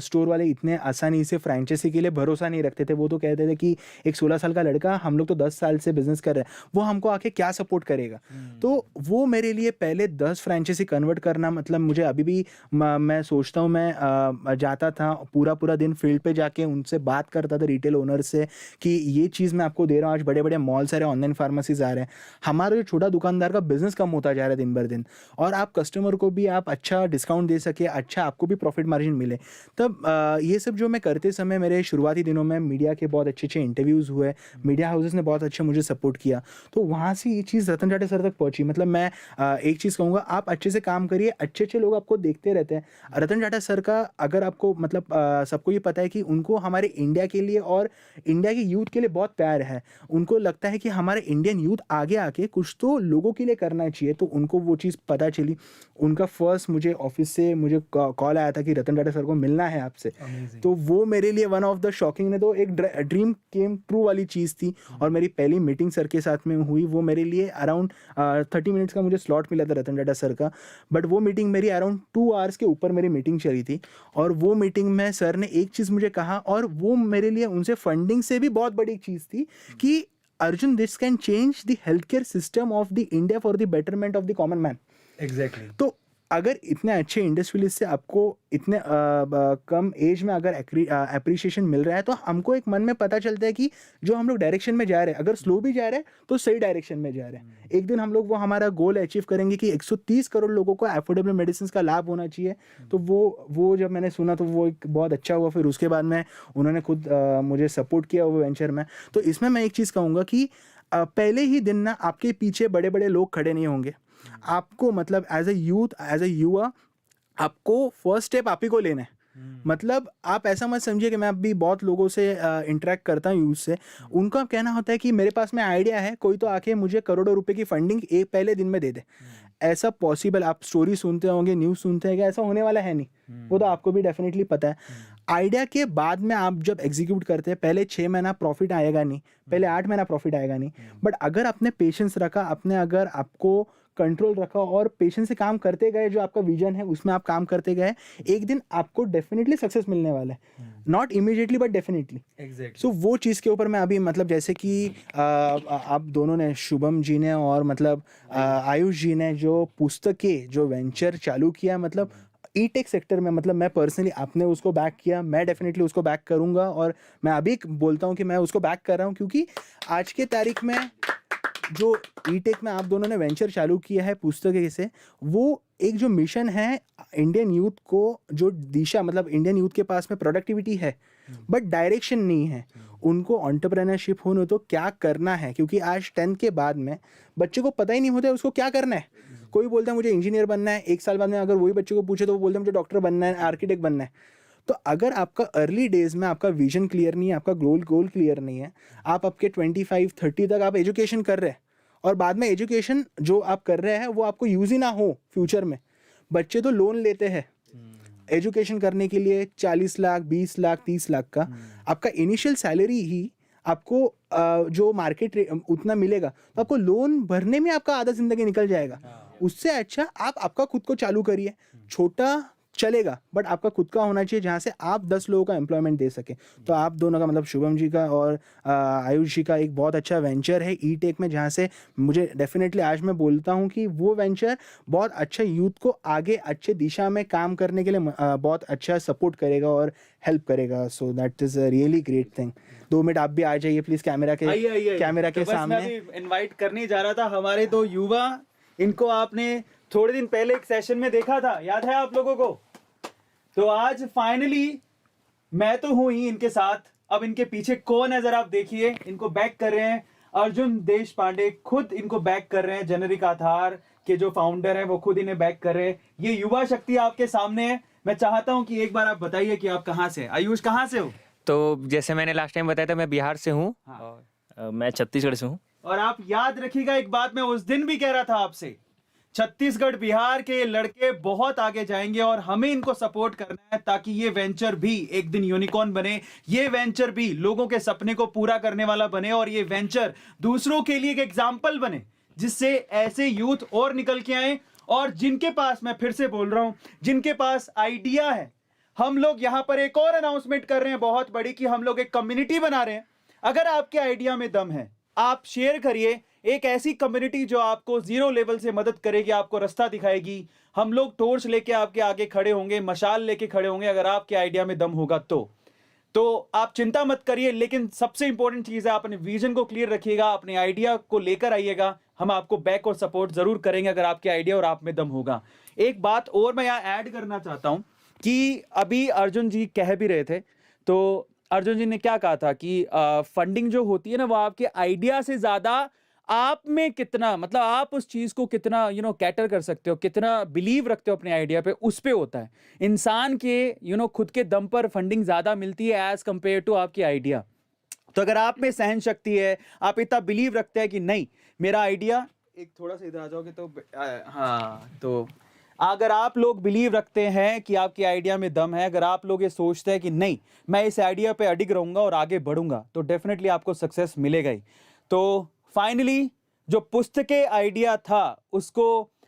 स्टोर वाले इतने आसानी से फ्रेंचाइजी के लिए भरोसा नहीं रखते थे। वो तो कहते थे कि एक 16 साल का लड़का, हम लोग तो 10 साल से बिजनेस कर रहे हैं, वो हमको आके क्या सपोर्ट करेगा। तो वो मेरे लिए पहले 10 फ्रेंचाइजी कन्वर्ट करना, मतलब मुझे अभी भी मैं सोचता हूँ, मैं जाता था पूरा दिन फील्ड पे जाके उनसे बात करता था रिटेल ओनर से कि ये चीज़ मैं आपको दे रहा हूँ। आज बड़े बड़े मॉल सारे ऑनलाइन फार्मेसीज आ रहे हैं, हमारा जो छोटा दुकानदार का बिजनेस कम होता जा रहा है दिन भर दिन, और आप कस्टमर को भी आप अच्छा डिस्काउंट दे सके, अच्छा आपको भी प्रॉफिट मार्जिन मिले। तब ये सब जो मैं करते समय मेरे शुरुआती दिनों में मीडिया के बहुत अच्छे अच्छे इंटरव्यूज़ हुए, मीडिया हाउसेस ने बहुत अच्छा मुझे सपोर्ट किया। तो वहाँ से ये चीज़ रतन टाटा सर तक पहुँची। मतलब मैं एक चीज़ कहूँगा, आप अच्छे से काम करिए, अच्छे अच्छे लोग आपको देखते रहते हैं। रतन टाटा सर का अगर आपको मतलब सबको ये पता है कि उनको हमारे इंडिया के लिए और इंडिया के यूथ के लिए बहुत प्यार है। उनको लगता है कि हमारे इंडियन यूथ आगे आके कुछ तो लोगों के लिए करना चाहिए, तो उनको वो चीज़ पता चली। उनका फर्स्ट मुझे ऑफिस से मुझे कॉल आया था कि रतन टाटा सर को मिलना है आपसे। तो वो मेरे लिए वन ऑफ द शॉकिंग ने तो एक ड्रीम केम ट्रू वाली चीज़ थी। और मेरी पहली मीटिंग सर के साथ में हुई, वो मेरे लिए अराउंड 30 मिनट्स का मुझे स्लॉट मिला था रतन टाटा सर का, बट वो मीटिंग मेरी अराउंड 2 आवर्स के ऊपर मेरी मीटिंग चली थी। और वो मीटिंग में सर ने एक चीज़ मुझे कहा, और वो मेरे लिए उनसे फंडिंग से भी बहुत बड़ी चीज़ थी कि Arjun, this can change the health care system of the India for the betterment of the common man. Exactly. तो अगर इतने अच्छे इंडस्ट्रियलिस्ट से आपको इतने कम एज में अगर अप्रिशिएशन मिल रहा है, तो हमको एक मन में पता चलता है कि जो हम लोग डायरेक्शन में जा रहे हैं, अगर स्लो भी जा रहे हैं तो सही डायरेक्शन में जा रहे हैं। एक दिन हम लोग वो हमारा गोल अचीव करेंगे कि 130 करोड़ लोगों को अफोर्डेबल मेडिसिन का लाभ होना चाहिए। तो वो जब मैंने सुना तो वो एक बहुत अच्छा हुआ। फिर उसके बाद में उन्होंने खुद मुझे सपोर्ट किया वो वेंचर में। तो इसमें मैं एक चीज़ कहूँगा कि पहले ही दिन ना आपके पीछे बड़े बड़े लोग खड़े नहीं होंगे। आपको मतलब as a youth, as a yuva, आपको फर्स्ट स्टेप आप ही को लेना है। मतलब आप ऐसा मत समझिए कि मैं अभी बहुत लोगों से इंटरेक्ट करता हूँ यूथ से, उनका कहना होता है कि मेरे पास में आइडिया है, कोई तो आके मुझे करोड़ों रुपए की फंडिंग एक पहले दिन में दे दे। ऐसा पॉसिबल, आप स्टोरी सुनते होंगे, न्यूज़ सुनते हैं कि ऐसा होने वाला है नहीं। वो तो आपको भी डेफिनेटली पता है। आइडिया के बाद में आप जब एग्जीक्यूट करते हैं, पहले 6 महीना प्रॉफिट आएगा नहीं, पहले 8 महीना प्रॉफिट आएगा नहीं, बट अगर आपने पेशेंस रखा, अगर आपको कंट्रोल रखा और पेशेंस से काम करते गए, जो आपका विजन है उसमें आप काम करते गए, एक दिन आपको डेफिनेटली सक्सेस मिलने वाला है। Not immediately but definitely. Exactly. So वो चीज़ के ऊपर मैं अभी मतलब जैसे कि आप दोनों ने, शुभम जी ने और मतलब आयुष जी ने जो पुस्तकें, जो वेंचर चालू किया, मतलब ई टेक सेक्टर में, मतलब मैं पर्सनली, आपने उसको बैक किया, मैं डेफिनेटली उसको बैक करूँगा। और मैं अभी बोलता हूँ कि मैं उसको बैक कर रहा हूँ, क्योंकि आज के तारीख में जो ई टेक में आप दोनों ने वेंचर चालू किया है पुस्तकें से, वो एक जो मिशन है इंडियन यूथ को, जो दिशा, मतलब इंडियन यूथ के पास में प्रोडक्टिविटी है बट डायरेक्शन नहीं है, उनको एंटरप्रेन्योरशिप होने तो क्या करना है। क्योंकि आज 10th के बाद में बच्चे को पता ही नहीं होता है उसको क्या करना है। कोई बोलता है मुझे इंजीनियर बनना है, 1 साल बाद में अगर वही बच्चे को पूछे तो वो बोलते हैं मुझे डॉक्टर बनना है, आर्किटेक्ट बनना है। तो अगर आपका अर्ली डेज में आपका विजन क्लियर नहीं है, आपका गोल क्लियर नहीं है, आप आपके 25-30 तक आप एजुकेशन कर रहे हैं और बाद में एजुकेशन जो आप कर रहे हैं वो आपको यूज ही ना हो फ्यूचर में। बच्चे तो लोन लेते हैं एजुकेशन करने के लिए, 40 लाख, 20 लाख, 30 लाख का। आपका इनिशियल सैलरी ही आपको जो मार्केट उतना मिलेगा, तो आपको लोन भरने में आपका आधा जिंदगी निकल जाएगा। उससे अच्छा आप आपका खुद को चालू करिए, छोटा चलेगा बट आपका खुद का होना चाहिए, जहाँ से आप 10 लोगों का एम्प्लॉयमेंट दे सके। तो आप दोनों का, मतलब शुभम जी का और आयुष जी का एक बहुत अच्छा वेंचर है ई टेक में, जहाँ से मुझे डेफिनेटली आज मैं बोलता हूँ कि वो वेंचर बहुत अच्छा यूथ को आगे अच्छे दिशा में काम करने के लिए बहुत अच्छा सपोर्ट करेगा और हेल्प करेगा। So that is a really great thing. 2 minute आप भी आ जाइए प्लीज कैमरा के सामने। इनवाइट करने जा रहा था हमारे 2 युवा, इनको आपने थोड़े दिन पहले एक सेशन में देखा था, याद है आप लोगों को? तो आज फाइनली मैं तो हूं ही इनके साथ, अब इनके पीछे कौन है जरा आप देखिए। इनको बैक कर रहे हैं अर्जुन देश पांडे, खुद इनको बैक कर रहे हैं। जेनेरिक आधार के जो फाउंडर है वो खुद इन्हें बैक कर रहे हैं। ये युवा शक्ति आपके सामने है। मैं चाहता हूं कि एक बार आप बताइए कि आप कहां से हैं। आयुष कहां से हो? तो जैसे मैंने लास्ट टाइम बताया था, मैं बिहार से हूँ। हाँ। मैं छत्तीसगढ़ से हूँ। और आप याद रखिएगा एक बात, मैं उस दिन भी कह रहा था आपसे, छत्तीसगढ़ बिहार के लड़के बहुत आगे जाएंगे और हमें इनको सपोर्ट करना है ताकि ये वेंचर भी एक दिन यूनिकॉर्न बने, ये वेंचर भी लोगों के सपने को पूरा करने वाला बने और ये वेंचर दूसरों के लिए एक एग्जाम्पल बने, जिससे ऐसे यूथ और निकल के आए। और जिनके पास, मैं फिर से बोल रहा हूं, जिनके पास आइडिया है, हम लोग यहां पर एक और अनाउंसमेंट कर रहे हैं बहुत बड़ी, कि हम लोग एक कम्युनिटी बना रहे हैं। अगर आपके आइडिया में दम है, आप शेयर करिए एक ऐसी कम्युनिटी जो आपको 0 लेवल से मदद करेगी, आपको रास्ता दिखाएगी। हम लोग टॉर्च लेके आपके आगे खड़े होंगे, मशाल लेके खड़े होंगे, अगर आपके आइडिया में दम होगा तो आप चिंता मत करिए। लेकिन सबसे इंपॉर्टेंट चीज है, आप अपने विजन को क्लियर रखिएगा, अपने आइडिया को लेकर आइएगा। हम आपको बैक और सपोर्ट जरूर करेंगे अगर आपके आइडिया और आप में दम होगा। एक बात और मैं यहाँ ऐड करना चाहता हूं कि अभी अर्जुन जी कह भी रहे थे, तो अर्जुन जी ने क्या कहा था कि फंडिंग जो होती है ना, वो आपके आइडिया से ज्यादा आप में कितना, मतलब आप उस चीज को कितना कैटर कर सकते हो, कितना बिलीव रखते हो अपने आइडिया पे, उस पे होता है। इंसान के खुद के दम पर फंडिंग ज्यादा मिलती है एज कंपेयर टू आपकी आइडिया। तो अगर आप में सहन शक्ति है, आप इतना बिलीव रखते हैं कि नहीं मेरा आइडिया, एक थोड़ा सा इधर आ जाओगे तो हाँ, तो अगर आप लोग बिलीव रखते हैं कि आपके आइडिया में दम है, अगर आप लोग ये सोचते हैं कि नहीं मैं इस आइडिया पे अडिग रहूंगा और आगे बढ़ूंगा, तो डेफिनेटली आपको सक्सेस मिलेगा ही। तो फाइनली जो पुस्तकें आइडिया था उसको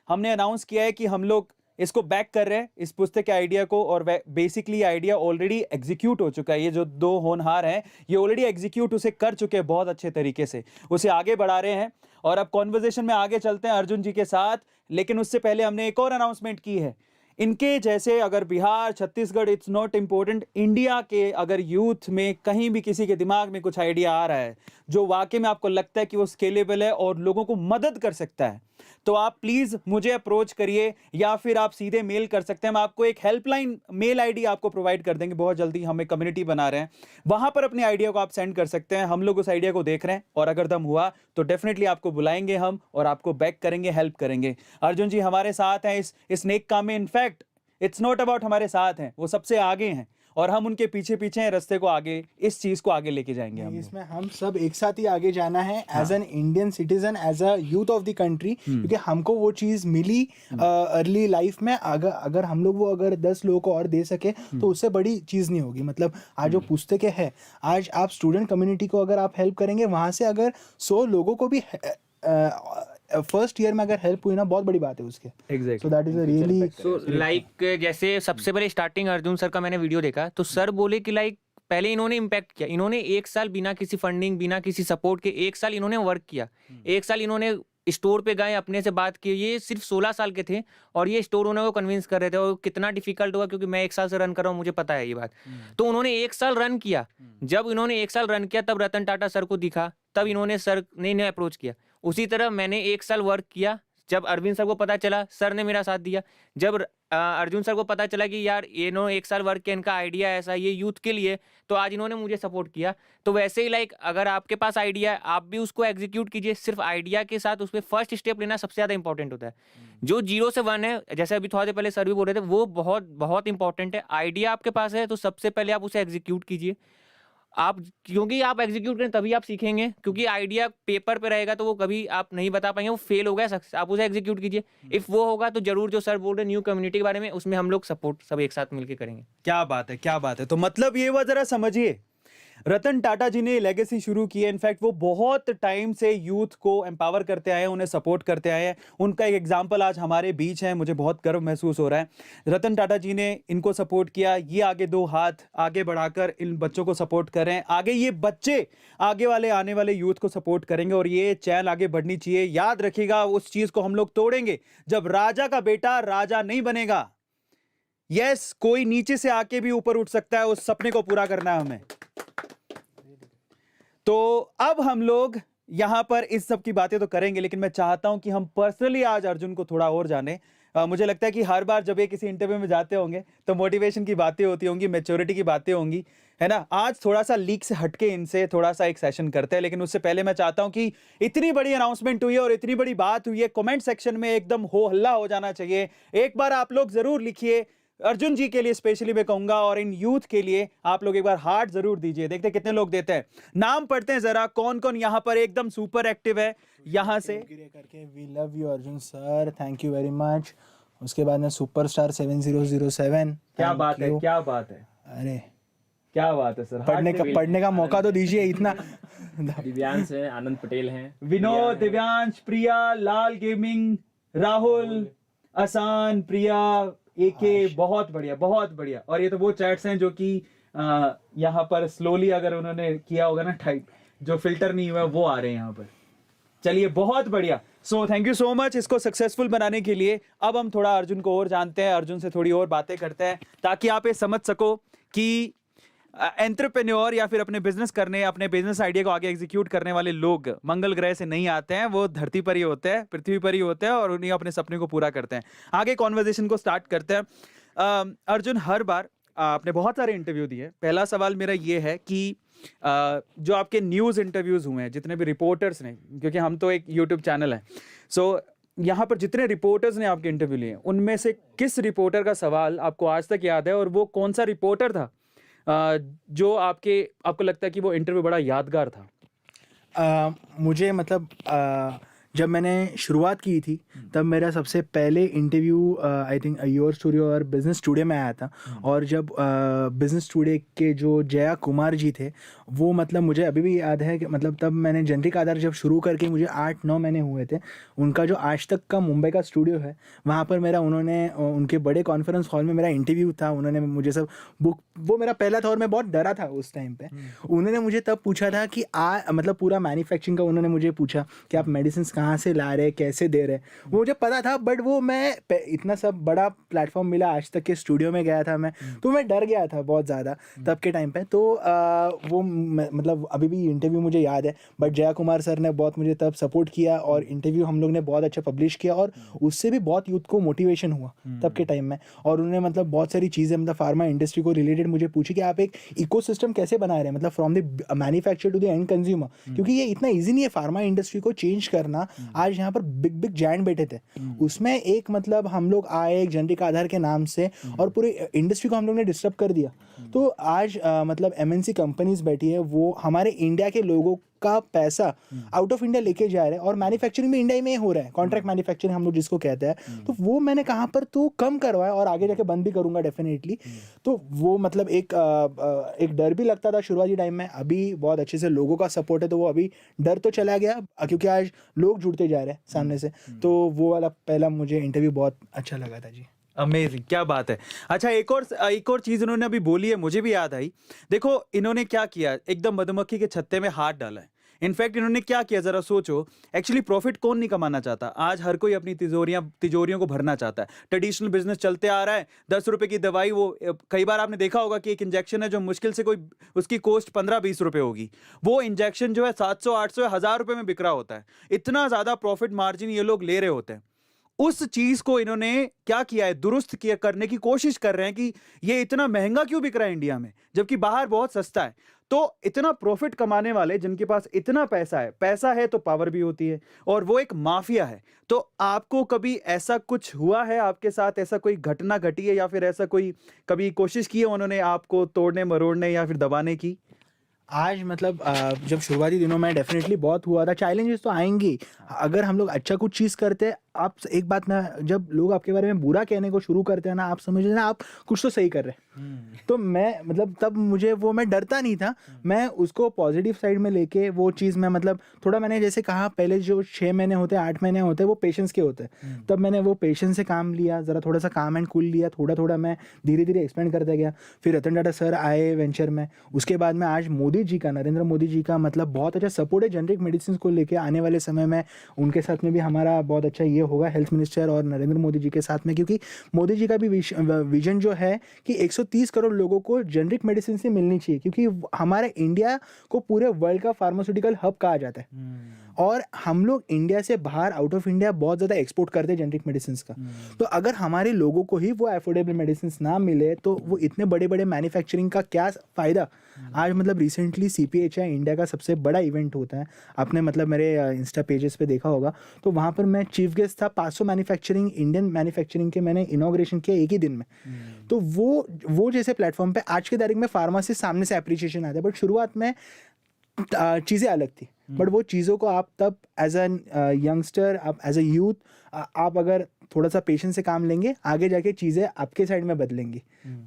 हमने अनाउंस किया है कि हम लोग इसको बैक कर रहे हैं, इस पुस्तक के आइडिया को, और बेसिकली आइडिया ऑलरेडी एग्जीक्यूट हो चुका है। ये जो दो होनहार हैं ये ऑलरेडी एग्जीक्यूट उसे कर चुके हैं बहुत अच्छे तरीके से, उसे आगे बढ़ा रहे हैं। और अब कॉन्वर्जेशन में आगे चलते हैं अर्जुन जी के साथ, लेकिन उससे पहले हमने एक और अनाउंसमेंट की है। इनके जैसे अगर Bihar, Chhattisgarh, it's not important, India के अगर यूथ में कहीं भी किसी के दिमाग में कुछ आइडिया आ रहा है जो वाकई में आपको लगता है कि वो स्केलेबल है और लोगों को मदद कर सकता है, तो आप प्लीज मुझे अप्रोच करिए या फिर आप सीधे मेल कर सकते हैं। हम आपको एक हेल्पलाइन मेल आईडी आपको प्रोवाइड कर देंगे बहुत जल्दी, हम एक कम्युनिटी बना रहे हैं, वहां पर अपने आइडिया को आप सेंड कर सकते हैं। हम लोग उस आइडिया को देख रहे हैं और अगर दम हुआ तो डेफिनेटली आपको बुलाएंगे हम और आपको बैक करेंगे, हेल्प करेंगे। अर्जुन जी हमारे साथ हैं इस नेक काम में। इनफैक्ट इट्स नॉट अबाउट हमारे साथ हैं, वो सबसे आगे हैं और हम उनके पीछे पीछे हैं, रास्ते को आगे, इस चीज को आगे लेके जाएंगे हम लोग। इसमें हम सब एक साथ ही आगे जाना है as an Indian citizen, as a youth of the country, क्योंकि हमको वो चीज मिली अर्ली लाइफ में। अगर हम लोग वो अगर 10 लोगों को और दे सके तो उससे बड़ी चीज नहीं होगी। मतलब आज जो पुस्तकें हैं, आज आप स्टूडेंट कम्युनिटी को अगर आप हेल्प करेंगे, वहां से अगर 100 लोगों को भी फर्स्ट ईयर में अगर हेल्प हुई ना, बहुत बड़ी बात है उसके। Exactly. So that is a really so like जैसे सबसे पहले स्टार्टिंग अर्जुन सर का मैंने वीडियो देखा तो सर बोले कि लाइक पहले इन्होंने इम्पैक्ट किया, इन्होंने 1 साल बिना किसी फंडिंग, बिना किसी सपोर्ट के 1 साल इन्होंने वर्क किया। 1 साल इन्होंने स्टोर पे गए, अपने से बात की। ये सिर्फ 16 साल के थे और ये स्टोर ओनर को कन्विंस कर रहे थे, और कितना डिफिकल्ट हुआ क्योंकि मैं 1 साल से रन कर रहा हूँ, मुझे पता है ये बात। तो उन्होंने 1 साल रन किया। जब इन्होंने 1 साल रन किया तब रतन टाटा सर को दिखा, तब इन्होंने सर ने इन्हें अप्रोच किया। उसी तरह मैंने 1 साल वर्क किया, जब अरविंद सर को पता चला सर ने मेरा साथ दिया। जब अर्जुन सर को पता चला कि यार इन्होंने 1 साल वर्क किया, इनका आइडिया ऐसा ये यूथ के लिए, तो आज इन्होंने मुझे सपोर्ट किया। तो वैसे ही लाइक अगर आपके पास आइडिया है आप भी उसको एग्जीक्यूट कीजिए। सिर्फ आइडिया के साथ उस पर फर्स्ट स्टेप लेना सबसे ज़्यादा इंपॉर्टेंट होता है। जो 0 से 1 है, जैसे अभी थोड़ा देर पहले सर भी बोल रहे थे, वो बहुत बहुत इंपॉर्टेंट है। आइडिया आपके पास है तो सबसे पहले आप उसे एग्जीक्यूट कीजिए। आप क्योंकि आप एग्जीक्यूट करें तभी आप सीखेंगे, क्योंकि आइडिया पेपर पे रहेगा तो वो कभी आप नहीं बता पाएंगे, वो फेल हो गया सक्सेस। आप उसे एग्जीक्यूट कीजिए। इफ वो होगा तो जरूर जो सर बोल रहे न्यू कम्युनिटी के बारे में, उसमें हम लोग सपोर्ट सब एक साथ मिलकर करेंगे। क्या बात है, क्या बात है। तो मतलब ये हुआ, जरा समझिए, रतन टाटा जी ने लेगेसी शुरू की है। इनफैक्ट वो बहुत टाइम से यूथ को एम्पावर करते आए हैं, उन्हें सपोर्ट करते आए हैं। उनका एक एग्जांपल आज हमारे बीच है, मुझे बहुत गर्व महसूस हो रहा है। रतन टाटा जी ने इनको सपोर्ट किया, ये आगे 2 हाथ आगे बढ़ाकर इन बच्चों को सपोर्ट कर रहे हैं। आगे ये बच्चे आगे वाले आने वाले यूथ को सपोर्ट करेंगे और ये चैन आगे बढ़नी चाहिए। याद रखिएगा, उस चीज को हम लोग तोड़ेंगे जब राजा का बेटा राजा नहीं बनेगा। यस, कोई नीचे से आके भी ऊपर उठ सकता है, उस सपने को पूरा करना है हमें। तो अब हम लोग यहां पर इस सब की बातें तो करेंगे, लेकिन मैं चाहता हूं कि हम पर्सनली आज अर्जुन को थोड़ा और जाने। मुझे लगता है कि हर बार जब ये किसी इंटरव्यू में जाते होंगे तो मोटिवेशन की बातें होती होंगी, मैच्योरिटी की बातें होंगी, है ना। आज थोड़ा सा लीक से हटके इनसे थोड़ा सा एक सेशन करते हैं, लेकिन उससे पहले मैं चाहता हूं कि इतनी बड़ी अनाउंसमेंट हुई है और इतनी बड़ी बात हुई है, कमेंट सेक्शन में एकदम हो हल्ला हो जाना चाहिए। एक बार आप लोग जरूर लिखिए, अर्जुन जी के लिए स्पेशली मैं कहूंगा, और इन यूथ के लिए आप लोग एक बार हार्ट जरूर दीजिए। देखते हैं कितने लोग देते हैं। नाम पढ़ते हैं जरा, कौन कौन यहाँ पर एकदम सुपर एक्टिव है यहाँ से। करके we love you Arjun sir, thank you very much. उसके बाद में सुपरस्टार 7007। क्या बात है, क्या बात है, अरे क्या बात है सर। पढ़ने का मौका तो दीजिए इतना। दिव्यांश है, आनंद पटेल हैं, विनोद, दिव्यांश, प्रिया, लाल गेमिंग, राहुल, आसान, प्रिया, एके, बहुत बढ़िया, बहुत बढ़िया। और ये तो वो चैट्स हैं जो कि यहाँ पर स्लोली अगर उन्होंने किया होगा ना टाइप, जो फिल्टर नहीं हुआ वो आ रहे हैं यहाँ पर। चलिए, बहुत बढ़िया। So thank you so much इसको सक्सेसफुल बनाने के लिए। अब हम थोड़ा अर्जुन को और जानते हैं, अर्जुन से थोड़ी और बातें करते हैं, ताकि आप ये समझ सको कि एंटरप्रेन्योर या फिर अपने बिजनेस करने, अपने बिजनेस आइडिया को आगे एग्जीक्यूट करने वाले लोग मंगल ग्रह से नहीं आते हैं, वो धरती पर ही होते हैं, पृथ्वी पर ही होते हैं, और उन्हीं अपने सपने को पूरा करते हैं। आगे कॉन्वर्जेशन को स्टार्ट करते हैं। अर्जुन, हर बार आपने बहुत सारे इंटरव्यू दिए। पहला सवाल मेरा ये है कि जो आपके न्यूज़ इंटरव्यूज़ हुए हैं, जितने भी रिपोर्टर्स ने, क्योंकि हम तो एक यूट्यूब चैनल है, सो यहाँ पर जितने रिपोर्टर्स ने आपके इंटरव्यू लिए, उनमें से किस रिपोर्टर का सवाल आपको आज तक याद है, और वो कौन सा रिपोर्टर था जो आपको लगता है कि वो इंटरव्यू बड़ा यादगार था? मुझे मतलब जब मैंने शुरुआत की थी तब मेरा सबसे पहले interview I think your studio और बिजनेस टुडे में आया था। और जब बिजनेस टुडे के जो जया कुमार जी थे वो मतलब मुझे अभी भी याद है कि मतलब तब मैंने जेनरिक आधार जब शुरू करके मुझे 8-9 महीने हुए थे, उनका जो आज तक का मुंबई का स्टूडियो है वहाँ पर उन्होंने उनके बड़े कॉन्फ्रेंस हॉल में मेरा इंटरव्यू था। उन्होंने मुझे सब बुक, वो मेरा पहला था और मैं बहुत डरा था उस टाइम पे। उन्होंने मुझे तब पूछा था कि मतलब पूरा मैन्युफैक्चरिंग का उन्होंने मुझे पूछा कि आप मेडिसिन कहाँ से ला रहे, कैसे दे रहे। वो मुझे पता था बट वो मैं इतना सब बड़ा प्लेटफॉर्म मिला, आज तक के स्टूडियो में गया था मैं, तो मैं डर गया था बहुत ज़्यादा तब के टाइम पे। तो वो मतलब अभी भी इंटरव्यू मुझे याद है। बट जया कुमार सर ने बहुत मुझे तब सपोर्ट किया और इंटरव्यू हम लोग ने बहुत अच्छा पब्लिश किया और उससे भी बहुत यूथ को मोटिवेशन हुआ तब के टाइम में। और उन्होंने मतलब बहुत सारी चीज़ें मतलब फार्मा इंडस्ट्री को रिलेटेड मुझे पूछी कि आप एक इकोसिस्टम कैसे बना रहे हैं, मतलब from the manufacture to the end consumer, क्योंकि ये इतना ईजी नहीं है फार्मा इंडस्ट्री को चेंज करना। आज यहाँ पर बिग बिग जायंट बैठे थे, उसमें एक मतलब हम लोग आए एक जेनरिक आधार के नाम से और पूरी इंडस्ट्री को हम लोग ने डिस्टर्ब कर दिया। तो आज मतलब एमएनसी कंपनीज बैठी है, वो हमारे इंडिया के लोगों का पैसा आउट ऑफ इंडिया लेके जा रहे हैं और मैन्युफैक्चरिंग भी इंडिया में हो रहा है, कॉन्ट्रैक्ट मैन्युफैक्चरिंग हम लोग जिसको कहते हैं। तो वो मैंने कहाँ पर तो कम करवाया और आगे जाके बंद भी करूँगा डेफिनेटली। तो वो मतलब एक डर भी लगता था शुरुआती टाइम में। अभी बहुत अच्छे से लोगों का सपोर्ट है तो वो अभी डर तो चला गया क्योंकि आज लोग जुड़ते जा रहे हैं सामने से। तो वो वाला पहला मुझे इंटरव्यू बहुत अच्छा लगा था जी। अमेजिंग, क्या बात है। अच्छा, एक और चीज इन्होंने अभी बोली है, मुझे भी याद आई। देखो इन्होंने क्या किया, एकदम मधुमक्खी के छत्ते में हाथ डाला है। इनफैक्ट इन्होंने क्या किया, जरा सोचो। एक्चुअली प्रॉफिट कौन नहीं कमाना चाहता, आज हर कोई अपनी तिजोरियों को भरना चाहता है। ट्रेडिशनल बिजनेस चलते आ रहा है, 10 रुपए की दवाई, वो कई बार आपने देखा होगा कि एक इंजेक्शन है जो मुश्किल से कोई उसकी कॉस्ट 15-20 रुपए होगी, वो इंजेक्शन जो है 700-800 1000 रुपए में बिक रहा होता है। इतना ज्यादा प्रॉफिट मार्जिन ये लोग ले रहे होते हैं। उस चीज को इन्होंने क्या किया है, दुरुस्त किया, करने की कोशिश कर रहे हैं कि ये इतना महंगा क्यों बिक रहा है इंडिया में, जबकि बाहर बहुत सस्ता है। तो इतना प्रॉफिट कमाने वाले जिनके पास इतना पैसा है तो पावर भी होती है, और वो एक माफिया है। तो आपको कभी ऐसा कुछ हुआ है, आपके साथ ऐसा कोई घटना घटी है, या फिर ऐसा कोई कभी कोशिश की है उन्होंने आपको तोड़ने मरोड़ने या फिर दबाने की? आज मतलब जब शुरुआती दिनों में डेफिनेटली बहुत हुआ था, चैलेंजेस तो आएंगी। अगर हम लोग अच्छा कुछ चीज़ करते हैं, आप एक बात मैं, जब लोग आपके बारे में बुरा कहने को शुरू करते हैं ना, आप समझ लेना आप कुछ तो सही कर रहे हैं। तो मैं मतलब तब मुझे मैं डरता नहीं था, मैं उसको पॉजिटिव साइड में लेके वो चीज़ में मतलब थोड़ा मैंने जैसे कहा पहले जो 6 महीने होते हैं 8 महीने होते हैं वो पेशेंस के होते हैं। तब मैंने वो पेशेंस से काम लिया, ज़रा थोड़ा सा काम एंड कूल लिया, थोड़ा थोड़ा मैं धीरे धीरे एक्सपेंड करता गया। फिर रतन टाटा सर आए वेंचर में, उसके बाद में आज मोदी जी का, नरेंद्र मोदी जी का मतलब बहुत अच्छा सपोर्ट है जेनरिक मेडिसिन को लेके। आने वाले समय में उनके साथ में भी हमारा बहुत अच्छा ये होगा, हेल्थ मिनिस्टर और नरेंद्र मोदी जी के साथ में, क्योंकि मोदी जी का भी विजन जो है कि 130 करोड़ लोगों को जेनरिक मेडिसिन से मिलनी चाहिए, क्योंकि हमारे इंडिया को पूरे वर्ल्ड का फार्मास्यूटिकल हब कहा जाता है और हम लोग इंडिया से बाहर आउट ऑफ इंडिया बहुत ज़्यादा एक्सपोर्ट करते हैं जेनरिक मेडिसिन का। तो अगर हमारे लोगों को ही वो अफोर्डेबल मेडिसिन ना मिले तो वो इतने बड़े बड़े मैन्युफैक्चरिंग का क्या फ़ायदा। आज मतलब रिसेंटली CPHI इंडिया का सबसे बड़ा इवेंट होता है, आपने मतलब मेरे इंस्टा पेजेस पे देखा होगा, तो वहाँ पर मैं चीफ गेस्ट था। 500 मैन्युफैक्चरिंग इंडियन मैन्युफैक्चरिंग के मैंने इनॉग्रेशन किया एक ही दिन में। तो वो जैसे प्लेटफॉर्म पे आज की तारीख में फार्मा से सामने से अप्रिशिएशन आता है, बट शुरुआत में चीज़ें अलग थी। बट वो चीज़ों को आप तब एज अ यंगस्टर, आप एज अ यूथ, आप अगर थोड़ा सा पेशेंस से काम लेंगे, आगे जाके चीज़ें आपके साइड में बदलेंगी।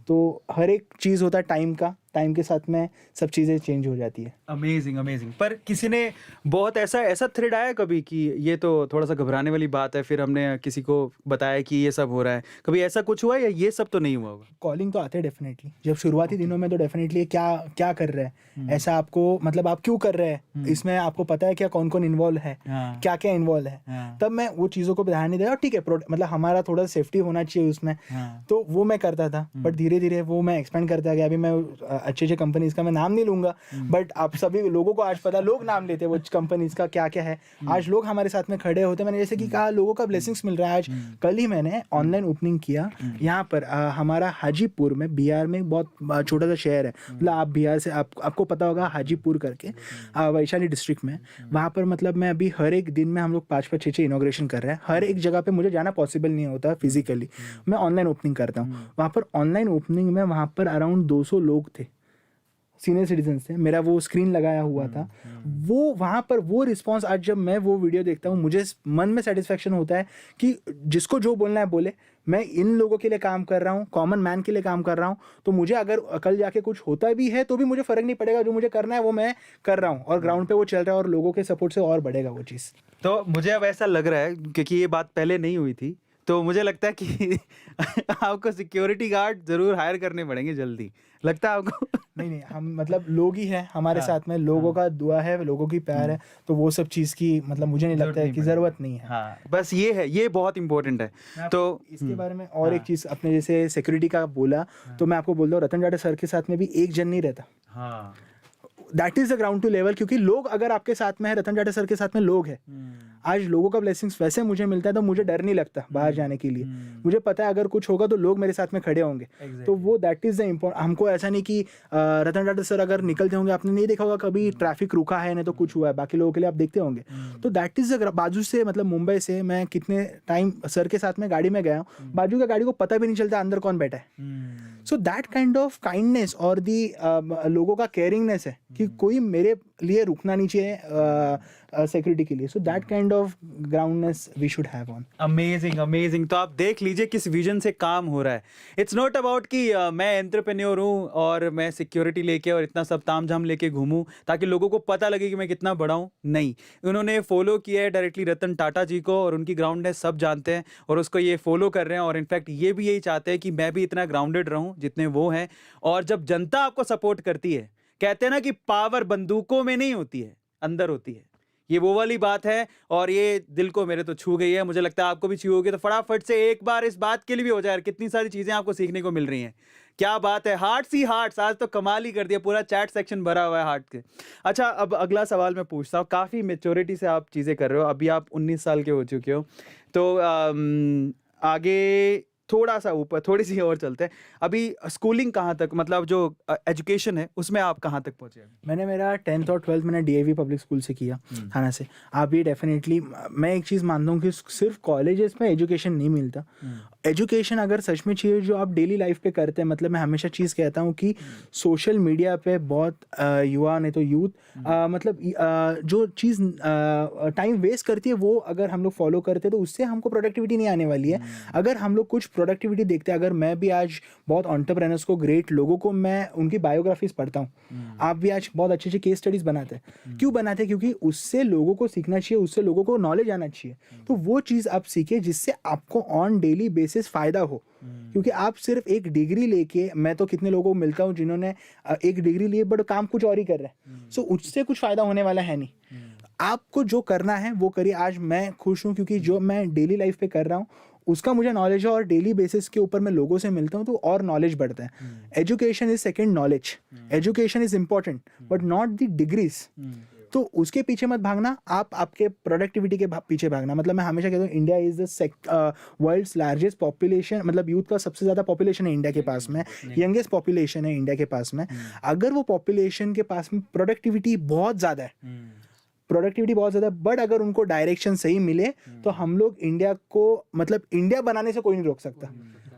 तो हर एक चीज़ होता है टाइम का, टाइम के साथ में सब चीज़ें चेंज हो जाती है। Amazing amazing. पर किसी ने बहुत ऐसा थ्रेड आया कभी कि ये तो थोड़ा सा घबराने वाली बात है, फिर हमने किसी को बताया कि ये सब हो रहा है, कभी ऐसा कुछ हुआ या ये सब तो नहीं हुआ होगा? कॉलिंग तो आते हैं डेफिनेटली, जब शुरुआती दिनों में तो डेफिनेटली क्या कर रहे हैं, ऐसा आपको मतलब आप क्यों कर रहे हैं, इसमें आपको पता है क्या कौन कौन इन्वॉल्व है, क्या क्या इन्वॉल्व है। तब मैं वो चीज़ों को ध्यान नहीं दिया, और ठीक है मतलब हमारा थोड़ा सेफ्टी होना चाहिए उसमें, तो वो मैं करता था। बट धीरे धीरे वो मैं एक्सपेंड करता गया। अभी मैं अच्छे कंपनीज का मैं नाम नहीं लूंगा, बट आप सभी लोगों को आज पता, लोग नाम लेते हैं वो कंपनीज का क्या क्या है। आज लोग हमारे साथ में खड़े होते हैं। मैंने जैसे कि कहा, लोगों का ब्लेसिंग्स मिल रहा है। आज कल ही मैंने ऑनलाइन ओपनिंग किया यहाँ पर हमारा हाजीपुर में, बिहार में बहुत छोटा सा शहर है, मतलब आप बिहार से आपको पता होगा हाजीपुर करके, वैशाली डिस्ट्रिक्ट में। वहाँ पर मतलब मैं अभी हर एक दिन में हम लोग 5-5, 6-6 इनॉग्रेशन कर रहे हैं। हर एक जगह पे मुझे जाना पॉसिबल नहीं होता फिजिकली, मैं ऑनलाइन ओपनिंग करता हूँ। वहाँ पर ऑनलाइन ओपनिंग में वहाँ पर अराउंड 200 लोग थे सीनियर सिटीजन्स थे, मेरा वो स्क्रीन लगाया हुआ था, वो वहाँ पर वो रिस्पॉन्स, आज जब मैं वो वीडियो देखता हूँ मुझे मन में सेटिस्फेक्शन होता है कि जिसको जो बोलना है बोले, मैं इन लोगों के लिए काम कर रहा हूँ, कॉमन मैन के लिए काम कर रहा हूँ, तो मुझे अगर कल जाके कुछ होता भी है तो भी मुझे फ़र्क नहीं पड़ेगा, जो मुझे करना है वो मैं कर रहा हूँ और ग्राउंड पे वो चल रहा है और लोगों के सपोर्ट से और बढ़ेगा वो चीज़। तो मुझे अब ऐसा लग रहा है, क्योंकि ये बात पहले नहीं हुई थी, तो मुझे लगता है कि आपको सिक्योरिटी गार्ड जरूर हायर करने पड़ेंगे जल्दी, लगता है आपको? नहीं, हम मतलब लोग ही हैं हमारे हाँ, साथ में, लोगों का दुआ है, लोगों की प्यार है, तो वो सब चीज़ की मतलब मुझे नहीं लगता है कि ज़रूरत नहीं है। हाँ, बस ये है, ये बहुत इंपॉर्टेंट है। तो इसके बारे में और एक चीज़, अपने जैसे सिक्योरिटी का बोला, तो मैं आपको बोल दूँ, रतन टाटा सर के साथ में भी एक जन नहीं रहता। हाँ, that is the ground to level, क्योंकि लोग अगर आपके साथ में है, रतन टाटा सर के साथ में लोग हैं, आज लोगों का ब्लेसिंग्स वैसे मुझे मिलता है, तो मुझे डर नहीं लगता बाहर जाने के लिए। मुझे पता है अगर कुछ होगा तो लोग मेरे साथ में खड़े होंगे। तो वो दैट इज द इम्पोर्टेंट। हमको ऐसा नहीं कि रतन टाटा सर अगर निकलते होंगे, आपने नहीं देखा होगा कभी ट्रैफिक रुका है नहीं तो कुछ हुआ है, बाकी लोगों के लिए आप देखते होंगे। तो दैट इज द बाजू से, मतलब मुंबई से मैं कितने टाइम सर के साथ में गाड़ी में गया हूँ, बाजू का गाड़ी को पता भी नहीं चलता अंदर कौन बैठा है। सो दैट काइंड ऑफ काइंडनेस और दी लोगों का केयरिंगनेस है कि कोई मेरे लिए रुकना नहीं चाहिए सिक्योरिटी के लिए। So that kind of groundness we should have on. Amazing amazing. तो आप देख लीजिए किस विजन से काम हो रहा है। इट्स नॉट अबाउट कि मैं एंटरप्रेन्योर हूँ और मैं सिक्योरिटी लेके और इतना सब ताम झाम लेके घूमूं ताकि लोगों को पता लगे कि मैं कितना बड़ा हूँ। नहीं, उन्होंने फॉलो किया है डायरेक्टली रतन टाटा जी को और उनकी ग्राउंडनेस सब जानते हैं और उसको ये फॉलो कर रहे हैं और इनफैक्ट ये भी यही चाहते हैं कि मैं भी इतना ग्राउंडेड रहूं जितने वो हैं। और जब जनता आपको सपोर्ट करती है, कहते हैं ना कि पावर बंदूकों में नहीं होती है, अंदर होती है। ये वो वाली बात है और ये दिल को मेरे तो छू गई है, मुझे लगता है आपको भी छू होगी। तो फटाफट से एक बार इस बात के लिए भी हो जाए, कितनी सारी चीजें आपको सीखने को मिल रही हैं। क्या बात है, हार्ट्स ही हार्ट्स, आज तो कमाल ही कर दिया, पूरा चैट सेक्शन भरा हुआ है हार्ट के। अच्छा, अब अगला सवाल मैं पूछता हूँ। काफ़ी मेच्योरिटी से आप चीज़ें कर रहे हो, अभी आप 19 साल के हो चुके हो, तो आगे थोड़ा सा ऊपर थोड़ी सी और चलते हैं। अभी स्कूलिंग कहाँ तक, मतलब जो एजुकेशन है उसमें आप कहाँ तक पहुँचे? मैंने मेरा 10th और 12th मैंने DAV पब्लिक स्कूल से किया, थाना से। आप ये डेफिनेटली, मैं एक चीज़ मानता हूँ कि सिर्फ कॉलेजेस में एजुकेशन नहीं मिलता। एजुकेशन अगर सच में चाहिए जो आप डेली लाइफ पे करते हैं, मतलब मैं हमेशा चीज़ कहता हूँ कि सोशल मीडिया पे बहुत युवा नहीं तो यूथ मतलब जो चीज़ टाइम वेस्ट करती है, वो अगर हम लोग फॉलो करते हैं तो उससे हमको प्रोडक्टिविटी नहीं आने वाली है। अगर हम लोग कुछ प्रोडक्टिविटी देखते हैं, अगर मैं भी आज बहुत एंटरप्रेन्योर्स को, ग्रेट लोगों को मैं उनकी बायोग्राफीज पढ़ता हूँ, आप भी आज बहुत अच्छे अच्छे केस स्टडीज बनाते हैं। क्यों बनाते हैं? क्योंकि उससे लोगों को सीखना चाहिए, उससे लोगों को नॉलेज आना चाहिए। तो वो चीज़ आप सीखे जिससे आपको ऑन डेली बेसिस फायदा हो। क्योंकि आप सिर्फ एक डिग्री लेके, मैं तो कितने लोगों को मिलता हूँ जिन्होंने एक डिग्री लिए बट काम कुछ और ही कर रहे हैं, सो उससे कुछ फायदा होने वाला है नहीं। आपको जो करना है वो करिए। आज मैं खुश हूँ क्योंकि जो मैं डेली लाइफ पे कर रहा हूँ उसका मुझे नॉलेज है और डेली बेसिस के ऊपर मैं लोगों से मिलता हूँ तो और नॉलेज बढ़ता है। Education is second knowledge. Education is important but not the degrees. तो उसके पीछे मत भागना, आप आपके प्रोडक्टिविटी के पीछे भागना। मतलब मैं हमेशा कहता हूँ India is the world's largest population, मतलब यूथ का सबसे ज़्यादा पॉपुलेशन है इंडिया के पास में, यंगेस्ट पॉपुलेशन है इंडिया के पास में। अगर वो पॉपुलेशन के पास में प्रोडक्टिविटी बहुत ज़्यादा है, बट अगर उनको डायरेक्शन सही मिले तो हम लोग इंडिया को, मतलब इंडिया बनाने से कोई नहीं रोक सकता।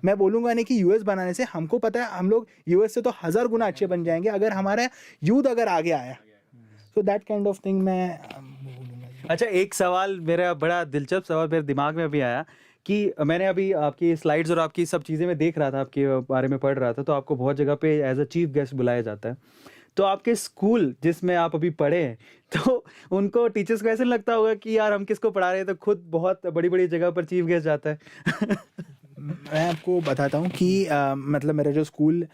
मैं बोलूँगा नहीं कि यूएस बनाने से, हमको पता है हम लोग यूएस से तो 1000 गुना अच्छे बन जाएंगे अगर हमारा यूथ अगर आगे आया। So that kind of thing मैं बोलूँगा। अच्छा, एक सवाल मेरा बड़ा दिलचस्प सवाल मेरे दिमाग में अभी आया कि मैंने अभी आपकी स्लाइड्स और आपकी सब चीज़ें मैं देख रहा था, आपके बारे में पढ़ रहा था, तो आपको बहुत जगह पे एज अ चीफ गेस्ट बुलाया जाता है। तो आपके स्कूल जिसमें आप अभी पढ़े हैं, तो उनको टीचर्स को ऐसे लगता होगा कि यार हम किसको पढ़ा रहे हैं, तो खुद बहुत बड़ी बड़ी जगह पर चीफ गेस्ट जाता है। मैं आपको बताता हूँ कि मतलब मेरा जो स्कूल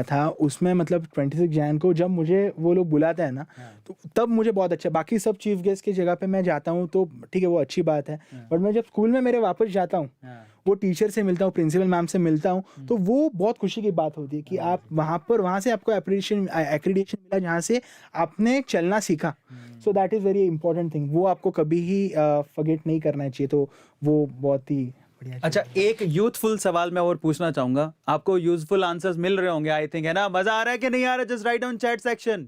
था उसमें, मतलब 26 जैन को जब मुझे वो लोग बुलाते हैं ना, तो तब मुझे बहुत अच्छा, बाकी सब चीफ गेस्ट की जगह पे मैं जाता हूँ तो ठीक है वो अच्छी बात है, बट मैं जब स्कूल में मेरे वापस जाता हूँ, वो टीचर से मिलता हूँ, प्रिंसिपल मैम से मिलता हूँ, तो वो बहुत खुशी की बात होती है कि आप वहाँ से आपको एक्रीडिटेशन मिला जहाँ से आपने चलना सीखा। So that is very important thing, वो आपको कभी ही फॉरगेट नहीं करना चाहिए। तो वो बहुत ही बढ़िया। अच्छा, एक यूथफुल सवाल मैं और पूछना चाहूंगा, आपको यूजफुल आंसर्स मिल रहे होंगे आई थिंक, है ना? मजा आ रहा है कि नहीं आ रहा? Just write down chat section.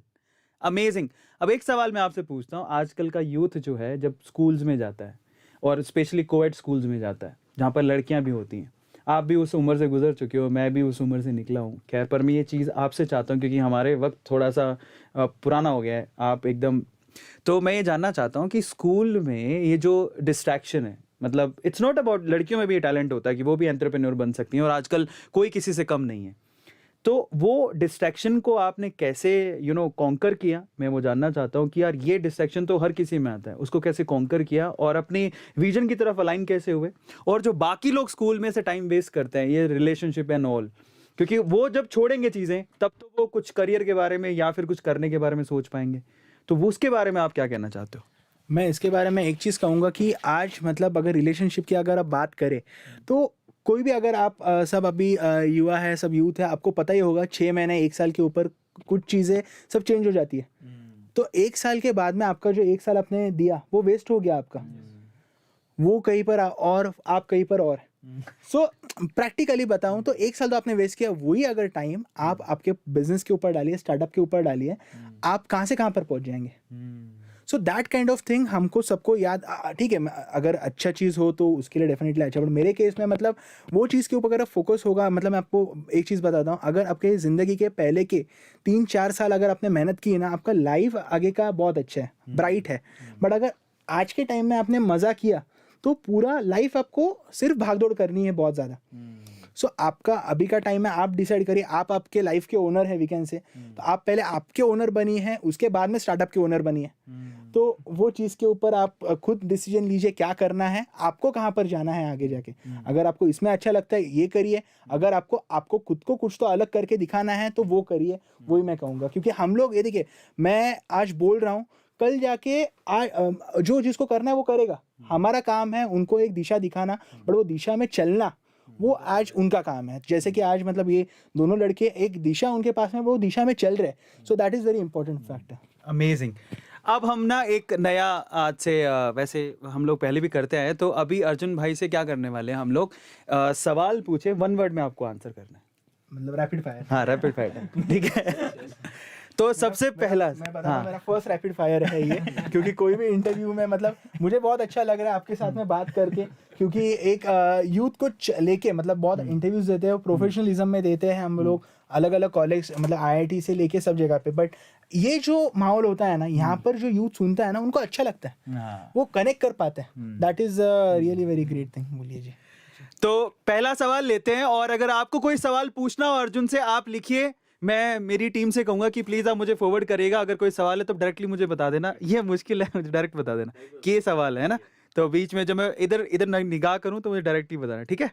Amazing. अब एक सवाल मैं आपसे पूछता हूँ, आजकल का यूथ जो है जब स्कूल्स में जाता है और स्पेशली कोएड स्कूल्स में जाता है जहाँ पर लड़कियाँ भी होती हैं, आप भी उस उम्र से गुजर चुके हो, मैं भी उस उम्र से निकला हूँ। खैर, पर मैं ये चीज़ आपसे चाहता हूँ क्योंकि हमारे वक्त थोड़ा सा पुराना हो गया है, आप एकदम। तो मैं ये जानना चाहता हूँ कि स्कूल में ये जो डिस्ट्रैक्शन है, मतलब इट्स नॉट अबाउट, लड़कियों में भी ये टैलेंट होता है कि वो भी एंटरप्रेन्योर बन सकती हैं और आजकल कोई किसी से कम नहीं है। तो वो डिस्ट्रैक्शन को आपने कैसे कॉन्कर किया, मैं वो जानना चाहता हूँ कि यार ये डिस्ट्रैक्शन तो हर किसी में आता है, उसको कैसे कॉन्कर किया और अपनी विजन की तरफ अलाइन कैसे हुए। और जो बाकी लोग स्कूल में से टाइम वेस्ट करते हैं ये रिलेशनशिप एंड ऑल, क्योंकि वो जब छोड़ेंगे चीज़ें तब तो वो कुछ करियर के बारे में या फिर कुछ करने के बारे में सोच पाएंगे, तो वो उसके बारे में आप क्या कहना चाहते हो? मैं इसके बारे में एक चीज़ कहूँगा कि आज मतलब अगर रिलेशनशिप की अगर आप बात करें तो कोई भी अगर आप सब अभी युवा है, सब यूथ है, आपको पता ही होगा 6 महीने 1 साल के ऊपर कुछ चीज़ें सब चेंज हो जाती है। तो 1 साल के बाद में आपका जो 1 साल आपने दिया वो वेस्ट हो गया आपका, वो कहीं पर और आप कहीं पर और। सो प्रैक्टिकली बताऊं तो 1 साल तो आपने वेस्ट किया, वही अगर टाइम आप आपके बिजनेस के ऊपर डालिए, स्टार्टअप के ऊपर डालिए, आप कहाँ से कहाँ पर पहुंच जाएंगे। सो दैट काइंड ऑफ थिंग हमको सबको याद, ठीक है अगर अच्छा चीज़ हो तो उसके लिए डेफिनेटली अच्छा, बट मेरे केस में मतलब वो चीज़ के ऊपर अगर फोकस होगा, मतलब मैं आपको एक चीज़ बताता हूँ, अगर आपके ज़िंदगी के पहले के 3-4 साल अगर आपने मेहनत की है ना, आपका लाइफ आगे का बहुत अच्छा है, ब्राइट है। बट अगर आज के टाइम में आपने मज़ा किया तो पूरा लाइफ आपको सिर्फ भागदौड़ करनी है बहुत ज़्यादा। सो आपका अभी का टाइम है, आप डिसाइड करिए, आप आपके लाइफ के ओनर है वीकेंड से, तो आप पहले आपके ओनर बनी है, उसके बाद में स्टार्टअप के ओनर बनी है। तो वो चीज़ के ऊपर आप खुद डिसीजन लीजिए क्या करना है, आपको कहाँ पर जाना है आगे जाके। अगर आपको इसमें अच्छा लगता है ये करिए, अगर आपको खुद को कुछ तो अलग करके दिखाना है तो वो करिए, वही मैं कहूँगा। क्योंकि हम लोग ये देखिए, मैं आज बोल रहा हूँ, कल जाके जो जिसको करना है वो करेगा, हमारा काम है उनको एक दिशा दिखाना, बट वो दिशा में चलना वो आज उनका काम है। जैसे कि आज मतलब ये दोनों लड़के एक दिशा उनके पास में, वो दिशा में चल रहे, so that is very important factor. Amazing. अब हम ना एक नया आज से वैसे हम लोग पहले भी करते आए, तो अभी अर्जुन भाई से क्या करने वाले हैं हम लोग, सवाल पूछे, 1 वर्ड में आपको आंसर करना है, मतलब रैपिड फायर। हाँ रैपिड फायर, ठीक है। तो सबसे पहला मैं बता रहा हूं, मेरा फर्स्ट रैपिड फायर है ये, क्योंकि कोई भी इंटरव्यू में मतलब मुझे बहुत अच्छा लग रहा है आपके साथ में बात करके, क्योंकि एक यूथ को लेके मतलब बहुत इंटरव्यूज देते हैं, प्रोफेशनलिज्म में देते हैं हम लोग, अलग अलग कॉलेज मतलब IIT से लेके सब जगह पे। बट ये जो माहौल होता है ना, यहाँ पर जो यूथ सुनता है ना, उनको अच्छा लगता है, वो कनेक्ट कर पाते हैं। That is really very great thing. बोलिए जी। तो पहला सवाल लेते हैं, और अगर आपको कोई सवाल पूछना हो अर्जुन से, आप लिखिए, मैं मेरी टीम से कहूंगा कि प्लीज आप मुझे फॉरवर्ड करिएगा। अगर कोई सवाल है तो डायरेक्टली मुझे बता देना, ये मुश्किल है, मुझे डायरेक्ट बता देना कि ये सवाल है ना, तो बीच में जब मैं इधर निगाह करूं तो मुझे डायरेक्ट ही बताना, ठीक है।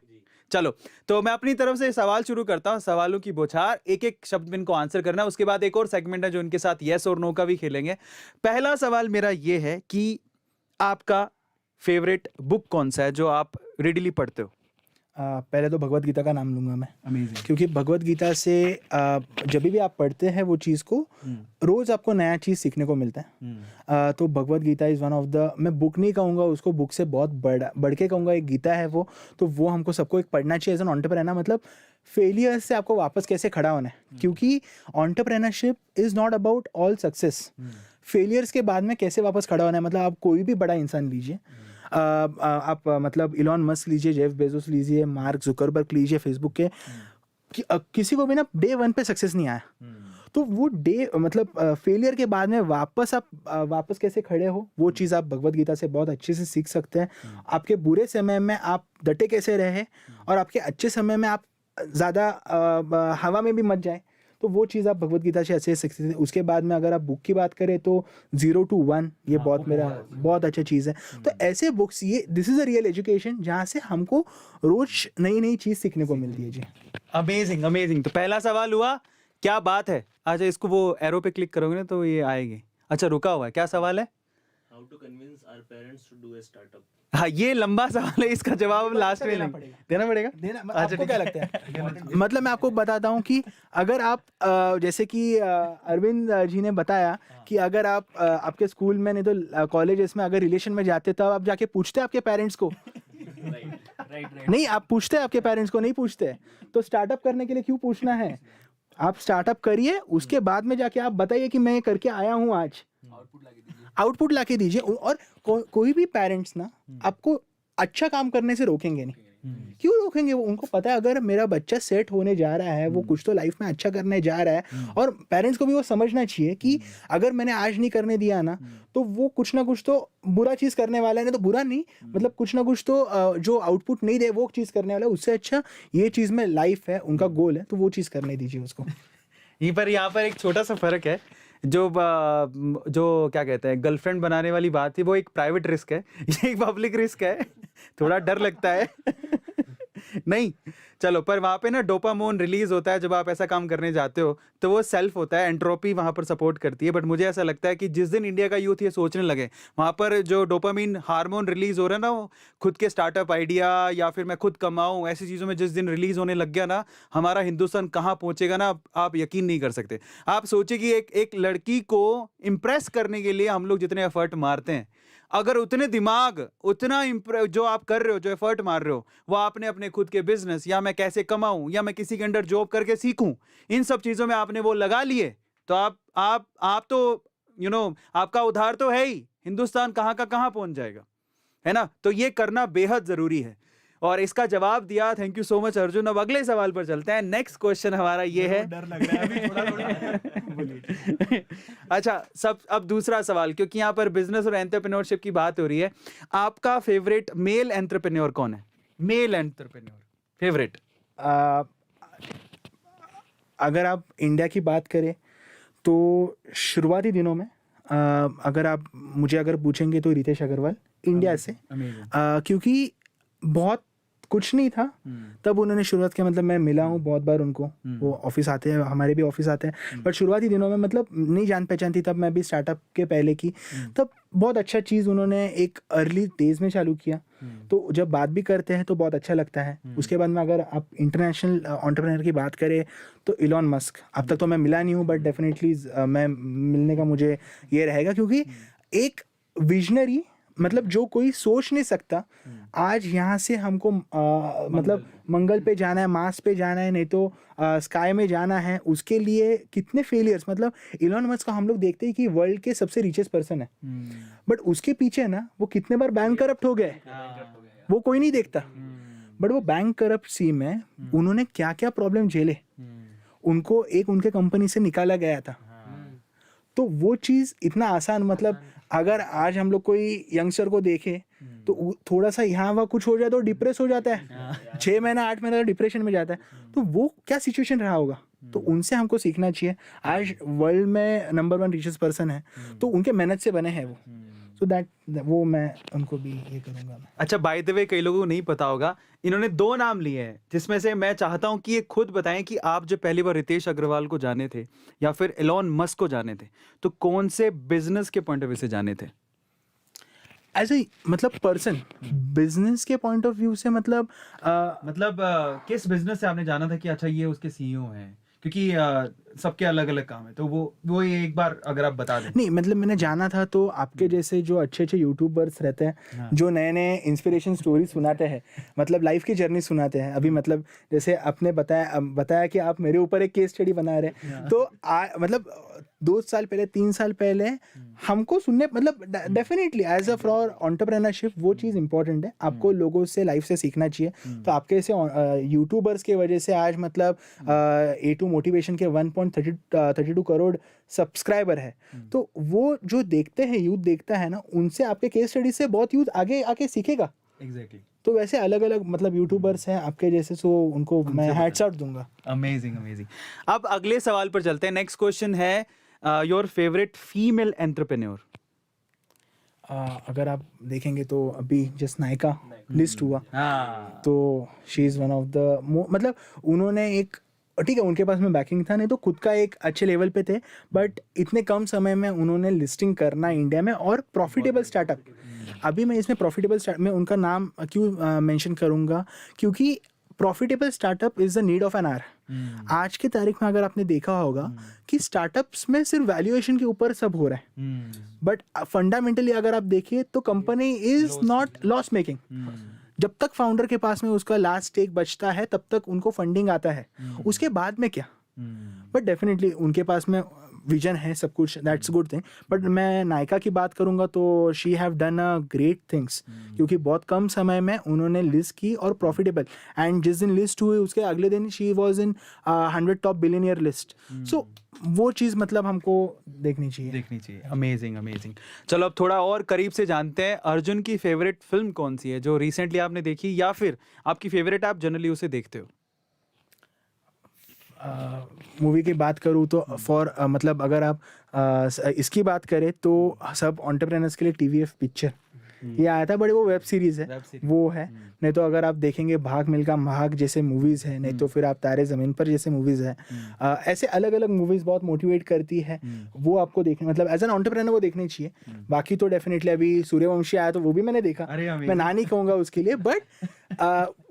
चलो, तो मैं अपनी तरफ से सवाल शुरू करता हूं, सवालों की बौछार, एक एक शब्द में इनको आंसर करना है, उसके बाद एक और सेगमेंट है जो इनके साथ येस और नो का भी खेलेंगे। पहला सवाल मेरा ये है कि आपका फेवरेट बुक कौन सा है जो आप रेडिली पढ़ते हो? पहले तो भगवत गीता का नाम लूंगा मैं, अमेजिंग। क्योंकि भगवत गीता से जब भी आप पढ़ते हैं वो चीज़ को, रोज़ आपको नया चीज़ सीखने को मिलता है। तो Bhagavad Gita is one of the, मैं बुक नहीं कहूँगा उसको, बुक से बहुत बढ़ के कहूँगा, एक गीता है वो, तो वो हमको सबको एक पढ़ना चाहिए एज एन एंटरप्रेन्योर। मतलब फेलियर से आपको वापस कैसे खड़ा होना है, क्योंकि entrepreneurship is not about all success, failures के बाद में कैसे वापस खड़ा होना है। मतलब आप कोई भी बड़ा इंसान लीजिए, आप मतलब इलॉन मस्क लीजिए, जेफ बेजोस लीजिए, मार्क जुकरबर्ग लीजिए फेसबुक के, किसी को भी ना डे 1 पे सक्सेस नहीं आया, तो वो डे मतलब फेलियर के बाद में वापस कैसे खड़े हो, वो चीज़ आप भगवत गीता से बहुत अच्छे से सीख सकते हैं। आपके बुरे समय में आप डटे कैसे रहे, और आपके अच्छे समय में आप ज़्यादा हवा में भी मत जाए, तो वो चीज़ आप भगवत गीता से अच्छे से सीखते हैं। उसके बाद में अगर आप बुक की बात करें तो 0 to 1 ये बहुत अच्छा चीज़ है। तो ऐसे बुक्स, ये this is a real education, जहाँ से हमको रोज नई चीज़ सीखने को मिलती है जी। Amazing amazing. तो पहला सवाल हुआ, क्या बात है। अच्छा, इसको वो एरो पे क्लिक करोगे ना तो ये आएगी। अच्छा, रुका हुआ है, क्या सवाल है? How to convince our parents to do a startup? हाँ, ये लंबा सवाल है, इसका जवाब लास्ट में देना पड़ेगा। आपको क्या लगता है? मतलब मैं आपको बताता हूँ कि अगर आप जैसे कि अरविंद जी ने बताया कि अगर आप आपके स्कूल में नहीं तो कॉलेजेस में अगर रिलेशन में जाते तब आप जाके पूछते आपके पेरेंट्स को, नहीं आप पूछते आपके पेरेंट्स को, नहीं पूछते, तो स्टार्टअप करने के लिए क्यों पूछना है? आप स्टार्टअप करिए, उसके बाद में जाके आप बताइए कि मैं करके आया हूँ आज, आउटपुट लाके दीजिए। और कोई भी पेरेंट्स ना आपको अच्छा काम करने से रोकेंगे नहीं। क्यों रोकेंगे? वो उनको पता है अगर मेरा बच्चा सेट होने जा रहा है, वो कुछ तो लाइफ में अच्छा करने जा रहा है, और पेरेंट्स को भी वो समझना चाहिए कि अगर मैंने आज नहीं करने दिया ना तो वो कुछ ना कुछ तो बुरा चीज करने वाला है। नहीं तो बुरा नहीं, मतलब कुछ ना कुछ तो जो आउटपुट नहीं दे वो चीज करने वाला है। उससे अच्छा ये चीज में लाइफ है, उनका गोल है, तो वो चीज करने दीजिए उसको। यहाँ पर एक छोटा सा फर्क है, जो क्या कहते हैं गर्लफ्रेंड बनाने वाली बात थी, वो एक प्राइवेट रिस्क है, ये एक पब्लिक रिस्क है। थोड़ा डर लगता है नहीं, चलो, पर वहाँ पे ना डोपामाइन रिलीज होता है जब आप ऐसा काम करने जाते हो, तो वो सेल्फ होता है, एंट्रोपी वहाँ पर सपोर्ट करती है। बट मुझे ऐसा लगता है कि जिस दिन इंडिया का यूथ ये सोचने लगे, वहाँ पर जो डोपामाइन हार्मोन रिलीज हो रहा है ना, वो खुद के स्टार्टअप आइडिया या फिर मैं खुद कमाऊँ, ऐसी चीज़ों में जिस दिन रिलीज होने लग गया ना, हमारा हिंदुस्तान कहाँ पहुँचेगा ना, आप यकीन नहीं कर सकते। आप सोचिए कि एक लड़की को इम्प्रेस करने के लिए हम लोग जितने एफर्ट मारते हैं, अगर उतने दिमाग, उतना जो आप कर रहे हो, जो एफर्ट मार रहे हो, वो आपने अपने खुद के बिजनेस, या मैं कैसे कमाऊं, या मैं किसी के अंडर जॉब करके सीखूं, इन सब चीजों में आपने वो लगा लिए, तो आप तो आपका उधार तो है ही, हिंदुस्तान कहाँ का कहाँ पहुंच जाएगा, है ना। तो ये करना बेहद जरूरी है, और इसका जवाब दिया। Thank you so much Arjun. अब अगले सवाल पर चलते हैं। नेक्स्ट क्वेश्चन हमारा ये है, डर लग रहा है अभी थोड़ा। अच्छा, अब दूसरा सवाल, क्योंकि यहाँ पर बिजनेस और एंटरप्रेन्योरशिप की बात हो रही है, आपका फेवरेट मेल एंटरप्रेन्योर कौन है? Male entrepreneur favourite. अगर आप इंडिया की बात करें तो शुरुआती दिनों में अगर आप मुझे पूछेंगे तो रितेश अग्रवाल, इंडिया से, क्योंकि बहुत कुछ नहीं था तब उन्होंने शुरुआत किया। मतलब मैं मिला हूँ बहुत बार उनको, वो ऑफिस आते हैं, हमारे भी ऑफिस आते हैं, बट शुरुआती दिनों में मतलब नहीं जान पहचान थी, तब मैं भी स्टार्टअप के पहले की, तब बहुत अच्छा चीज़ उन्होंने एक अर्ली डेज में चालू किया। तो जब बात भी करते हैं तो बहुत अच्छा लगता है। उसके बाद में अगर आप इंटरनेशनल एंटरप्रेन्योर की बात करें तो इलॉन मस्क, अब तक तो मैं मिला नहीं हूँ, बट डेफिनेटली मैं मिलने का मुझे ये रहेगा, क्योंकि एक विजनरी, मतलब जो कोई सोच नहीं सकता आज यहाँ से हमको मतलब मंगल पे जाना है, मार्स पे जाना है, नहीं तो स्काई में जाना है, उसके लिए कितने फेलियर्स, मतलब इलॉन मस्क को हम लोग देखते हैं कि वर्ल्ड के सबसे रिचेस्ट पर्सन है, बट उसके पीछे ना वो कितने बार बैंक करप्ट हो गए, वो कोई नहीं देखता। बट वो बैंक करप्सी में उन्होंने क्या क्या प्रॉब्लम झेले, उनको उनके कंपनी से निकाला गया था। तो वो चीज़ इतना आसान, मतलब अगर आज हम लोग कोई यंगस्टर को देखे तो थोड़ा सा यहाँ वहाँ कुछ हो जाए तो डिप्रेस हो जाता है, 6 महीना 8 महीना डिप्रेशन में जाता है, तो वो क्या सिचुएशन रहा होगा। तो उनसे हमको सीखना चाहिए। आज वर्ल्ड में नंबर 1 रिचेस्ट पर्सन है, तो उनके मेहनत से बने हैं वो, सो दैट वो मैं उनको भी ये करूँगा। अच्छा, बाय द वे कई लोगों को नहीं पता होगा, इन्होंने 2 नाम लिए हैं, जिसमें से मैं चाहता हूं कि ये खुद बताएं कि आप जब पहली बार रितेश अग्रवाल को जाने थे या फिर एलॉन मस्क को जाने थे, तो कौन से बिजनेस के पॉइंट ऑफ व्यू से जाने थे? एज ए मतलब पर्सन, बिजनेस के पॉइंट ऑफ व्यू से, मतलब किस बिजनेस से आपने जाना था कि अच्छा ये उसके सीईओ हैं? क्योंकि सबके अलग अलग काम है, तो वो ये एक बार अगर आप बता दें। नहीं, मतलब मैंने जाना था तो आपके जैसे जो अच्छे अच्छे यूट्यूबर्स रहते हैं, जो नए नए इंस्पिरेशन स्टोरी सुनाते हैं, मतलब लाइफ की जर्नी सुनाते हैं। अभी मतलब जैसे आपने बताया कि आप मेरे ऊपर एक केस स्टडी बना रहे हैं, तो मतलब 2 साल पहले 3 साल पहले हमको सुनने, मतलब definitely as a for entrepreneurship वो चीज़ इंपॉर्टेंट है, आपको लोगों से लाइफ से सीखना चाहिए। तो आपके ऐसे यूट्यूबर्स के वजह से आज मतलब A2 मोटिवेशन के 1.32 करोड़ सब्सक्राइबर है, तो वो जो देखते हैं, यूथ देखता है ना, उनसे आपके केस स्टडी से बहुत यूथ आगे आके सीखेगा। एग्जैक्टली। तो वैसे अलग अलग मतलब यूट्यूबर्स हैं आपके जैसे, सो उनको मैं हैट्स आउट दूंगा। Amazing amazing. अब अगले सवाल पर चलते हैं। नेक्स्ट क्वेश्चन है, योर फेवरेट फीमेल एंटरप्रेन्योर? अगर आप देखेंगे तो अभी जस्ट नायका लिस्ट हुआ, तो she is one of the, मतलब उन्होंने एक, ठीक है उनके पास में बैकिंग था, नहीं तो खुद का एक अच्छे लेवल पे थे, बट इतने कम समय में उन्होंने लिस्टिंग करना इंडिया में, और प्रॉफिटेबल स्टार्टअप। अभी मैं इसमें प्रॉफिटेबल स्टार्ट में उनका नाम क्यों मेंशन करूँगा, क्योंकि profitable startup is the need of an hour. आज की तारीख में अगर आपने देखा होगा कि स्टार्टअप्स में सिर्फ वैल्यूएशन के ऊपर सब हो रहा है, बट फंडामेंटली अगर आप देखिए तो company is not loss making. जब तक फाउंडर के पास में उसका लास्ट स्टेक बचता है तब तक उनको फंडिंग आता है, उसके बाद में क्या। बट डेफिनेटली उनके पास में विजन है सब कुछ, दैट्स गुड थिंग। बट मैं नायका की बात करूंगा तो she have done a great things, क्योंकि बहुत कम समय में उन्होंने लिस्ट की और प्रॉफिटेबल, एंड जिस दिन लिस्ट हुई उसके अगले दिन she was in 100 top billionaire list. So वो चीज़ मतलब हमको देखनी चाहिए। Amazing amazing. चलो अब थोड़ा और करीब से जानते हैं, अर्जुन की फेवरेट फिल्म कौन सी है जो रिसेंटली आपने देखी, या फिर आपकी फेवरेट आप जनरली उसे देखते हो? मूवी की बात करूँ तो फॉर मतलब अगर आप इसकी बात करें तो सब एंटरप्रेन्योर्स के लिए TVF पिक्चर ये आया था, बड़े वो वेब सीरीज है वो है। नहीं तो अगर आप देखेंगे भाग मिल्खा भाग जैसे मूवीज है, नहीं तो फिर आप तारे ज़मीन पर जैसे मूवीज है, ऐसे अलग अलग मूवीज बहुत मोटिवेट करती है, वो आपको देखने मतलब एज एन एंटरप्रेन्योर वो देखनी चाहिए। बाकी तो डेफिनेटली अभी सूर्यवंशी आया तो वो भी मैंने देखा, मैं ना नहीं कहूँगा उसके लिए, बट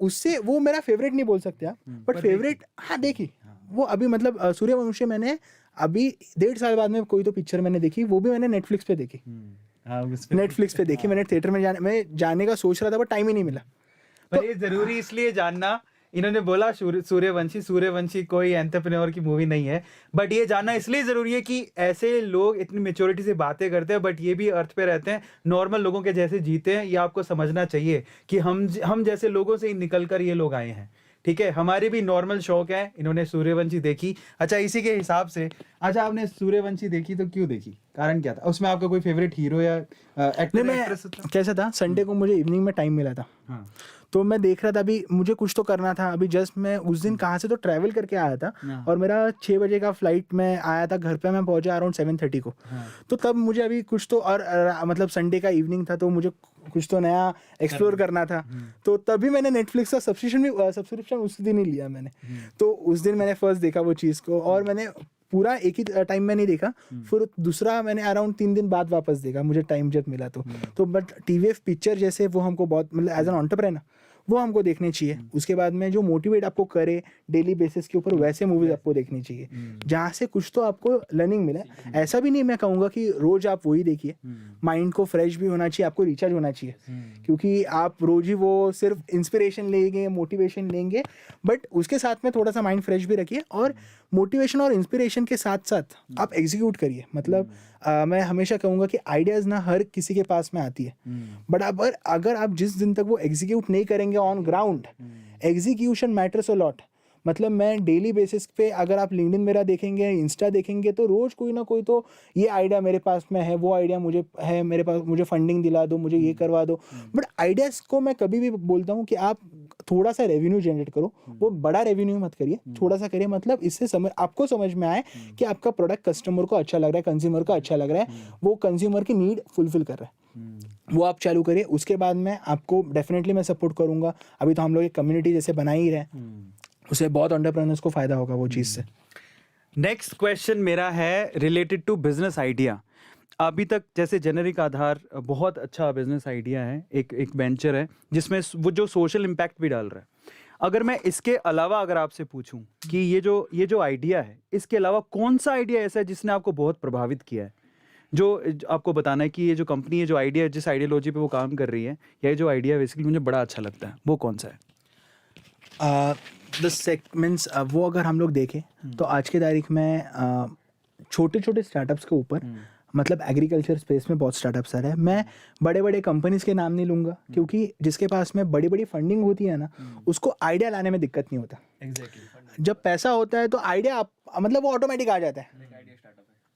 उससे वो मेरा फेवरेट नहीं बोल सकते आप, बट फेवरेट हाँ देखी वो अभी मतलब सूर्यवंशी मैंने अभी 1.5 साल बाद में कोई तो पिक्चर मैंने देखी, वो भी मैंने नेटफ्लिक्स पे देखी, नेटफ्लिक्स पे देखी। मैंने थिएटर में जाने का सोच रहा था बट टाइम ही नहीं मिला। पर ये जरूरी इसलिए जानना, इन्होंने बोला सूर्यवंशी कोई एंटरप्रेन्योर की मूवी नहीं है, बट ये जानना इसलिए जरूरी है कि ऐसे लोग इतनी मेच्योरिटी से बातें करते हैं बट ये भी अर्थ पे रहते हैं, नॉर्मल लोगों के जैसे जीते हैं। ये आपको समझना चाहिए कि हम जैसे लोगों से ही निकल कर ये लोग आए हैं, ठीक है। हमारे भी नॉर्मल शौक है। इन्होंने सूर्यवंशी देखी, अच्छा इसी के हिसाब से, अच्छा आपने सूर्यवंशी देखी तो क्यों देखी, कारण क्या था? उसमें आपका कोई फेवरेट हीरो या एक्टर एक्ट्रेस था? कैसा था, संडे को मुझे इवनिंग में टाइम मिला था, हाँ। तो मैं देख रहा था, अभी मुझे कुछ तो करना था। अभी जस्ट मैं उस दिन कहाँ से तो ट्रैवल करके आया था, और मेरा 6 बजे का फ्लाइट में आया था, घर पे मैं पहुंचा अराउंड 7:30 को। तो तब मुझे अभी कुछ तो और मतलब संडे का इवनिंग था तो मुझे कुछ तो नया एक्सप्लोर करना था, तो तभी मैंने नेटफ्लिक्स का सब्सक्रिप्शन उस दिन ही लिया मैंने। तो उस दिन मैंने फर्स्ट देखा वो चीज़ को, और मैंने पूरा एक ही टाइम में नहीं देखा, फिर दूसरा मैंने अराउंड 3 दिन बाद वापस देखा, मुझे टाइम जब मिला तो बट TVF पिक्चर जैसे वो हमको बहुत मतलब एज एन एंटरप्रेन्योर वो हमको देखनी चाहिए। उसके बाद में जो मोटिवेट आपको करे डेली बेसिस के ऊपर, वैसे मूवीज आपको देखनी चाहिए जहाँ से कुछ तो आपको लर्निंग मिले। ऐसा भी नहीं मैं कहूँगा कि रोज आप वही देखिए, माइंड को फ्रेश भी होना चाहिए, आपको रिचार्ज होना चाहिए, क्योंकि आप रोज ही वो सिर्फ इंस्पिरेशन लेंगे, मोटिवेशन लेंगे, बट उसके साथ में थोड़ा सा माइंड फ्रेश भी रखिए, और मोटिवेशन और इंस्पिरेशन के साथ साथ आप एग्जीक्यूट करिए। मतलब मैं हमेशा कहूँगा कि आइडियाज़ ना हर किसी के पास में आती है, बट अगर आप जिस दिन तक वो एग्जीक्यूट नहीं करेंगे on ground, execution matters a lot. मतलब मैं डेली बेसिस पे अगर आप लिंक्डइन मेरा देखेंगे, इंस्टा देखेंगे, तो रोज कोई ना कोई तो ये आइडिया मेरे पास में है, वो आइडिया मुझे है मेरे पास, मुझे फंडिंग दिला दो, मुझे ये करवा दो। बट आइडियाज़ को मैं कभी भी बोलता हूँ कि आप थोड़ा सा रेवेन्यू जनरेट करो, वो बड़ा रेवेन्यू मत करिए, थोड़ा सा करिए, मतलब इससे आपको समझ में आए कि आपका प्रोडक्ट कस्टमर को अच्छा लग रहा है, कंज्यूमर को अच्छा लग रहा है, वो कंज्यूमर की नीड फुलफिल कर रहा है, वो आप चालू करिए। उसके बाद में आपको डेफिनेटली मैं सपोर्ट करूँगा। अभी तो हम लोग एक कम्युनिटी जैसे बना ही रहे, उससे बहुत एंटरप्रेन्योर्स को फायदा होगा वो चीज़ से। नेक्स्ट क्वेश्चन मेरा है रिलेटेड टू बिजनेस आइडिया। अभी तक जैसे जेनेरिक आधार बहुत अच्छा बिजनेस आइडिया है, एक वेंचर है जिसमें वो जो सोशल इम्पैक्ट भी डाल रहा है। अगर मैं इसके अलावा अगर आपसे पूछूं कि ये जो आइडिया है, इसके अलावा कौन सा आइडिया ऐसा है जिसने आपको बहुत प्रभावित किया है, जो आपको बताना है कि ये जो कंपनी है, जो आइडिया, जिस आइडियोलॉजी पे वो काम कर रही है, या ये जो आइडिया बेसिकली मुझे बड़ा अच्छा लगता है, वो कौन सा है? द सेगमेंट्स वो अगर हम लोग देखें तो आज की तारीख में छोटे छोटे स्टार्टअप्स के ऊपर, मतलब एग्रीकल्चर स्पेस में बहुत स्टार्टअप्स आ रहे हैं। मैं बड़े बड़े कंपनीज के नाम नहीं लूँगा, क्योंकि जिसके पास में बड़ी बड़ी फंडिंग होती है ना, उसको आइडिया लाने में दिक्कत नहीं होता। जब पैसा होता है तो आइडिया मतलब वो ऑटोमेटिक आ जाता है।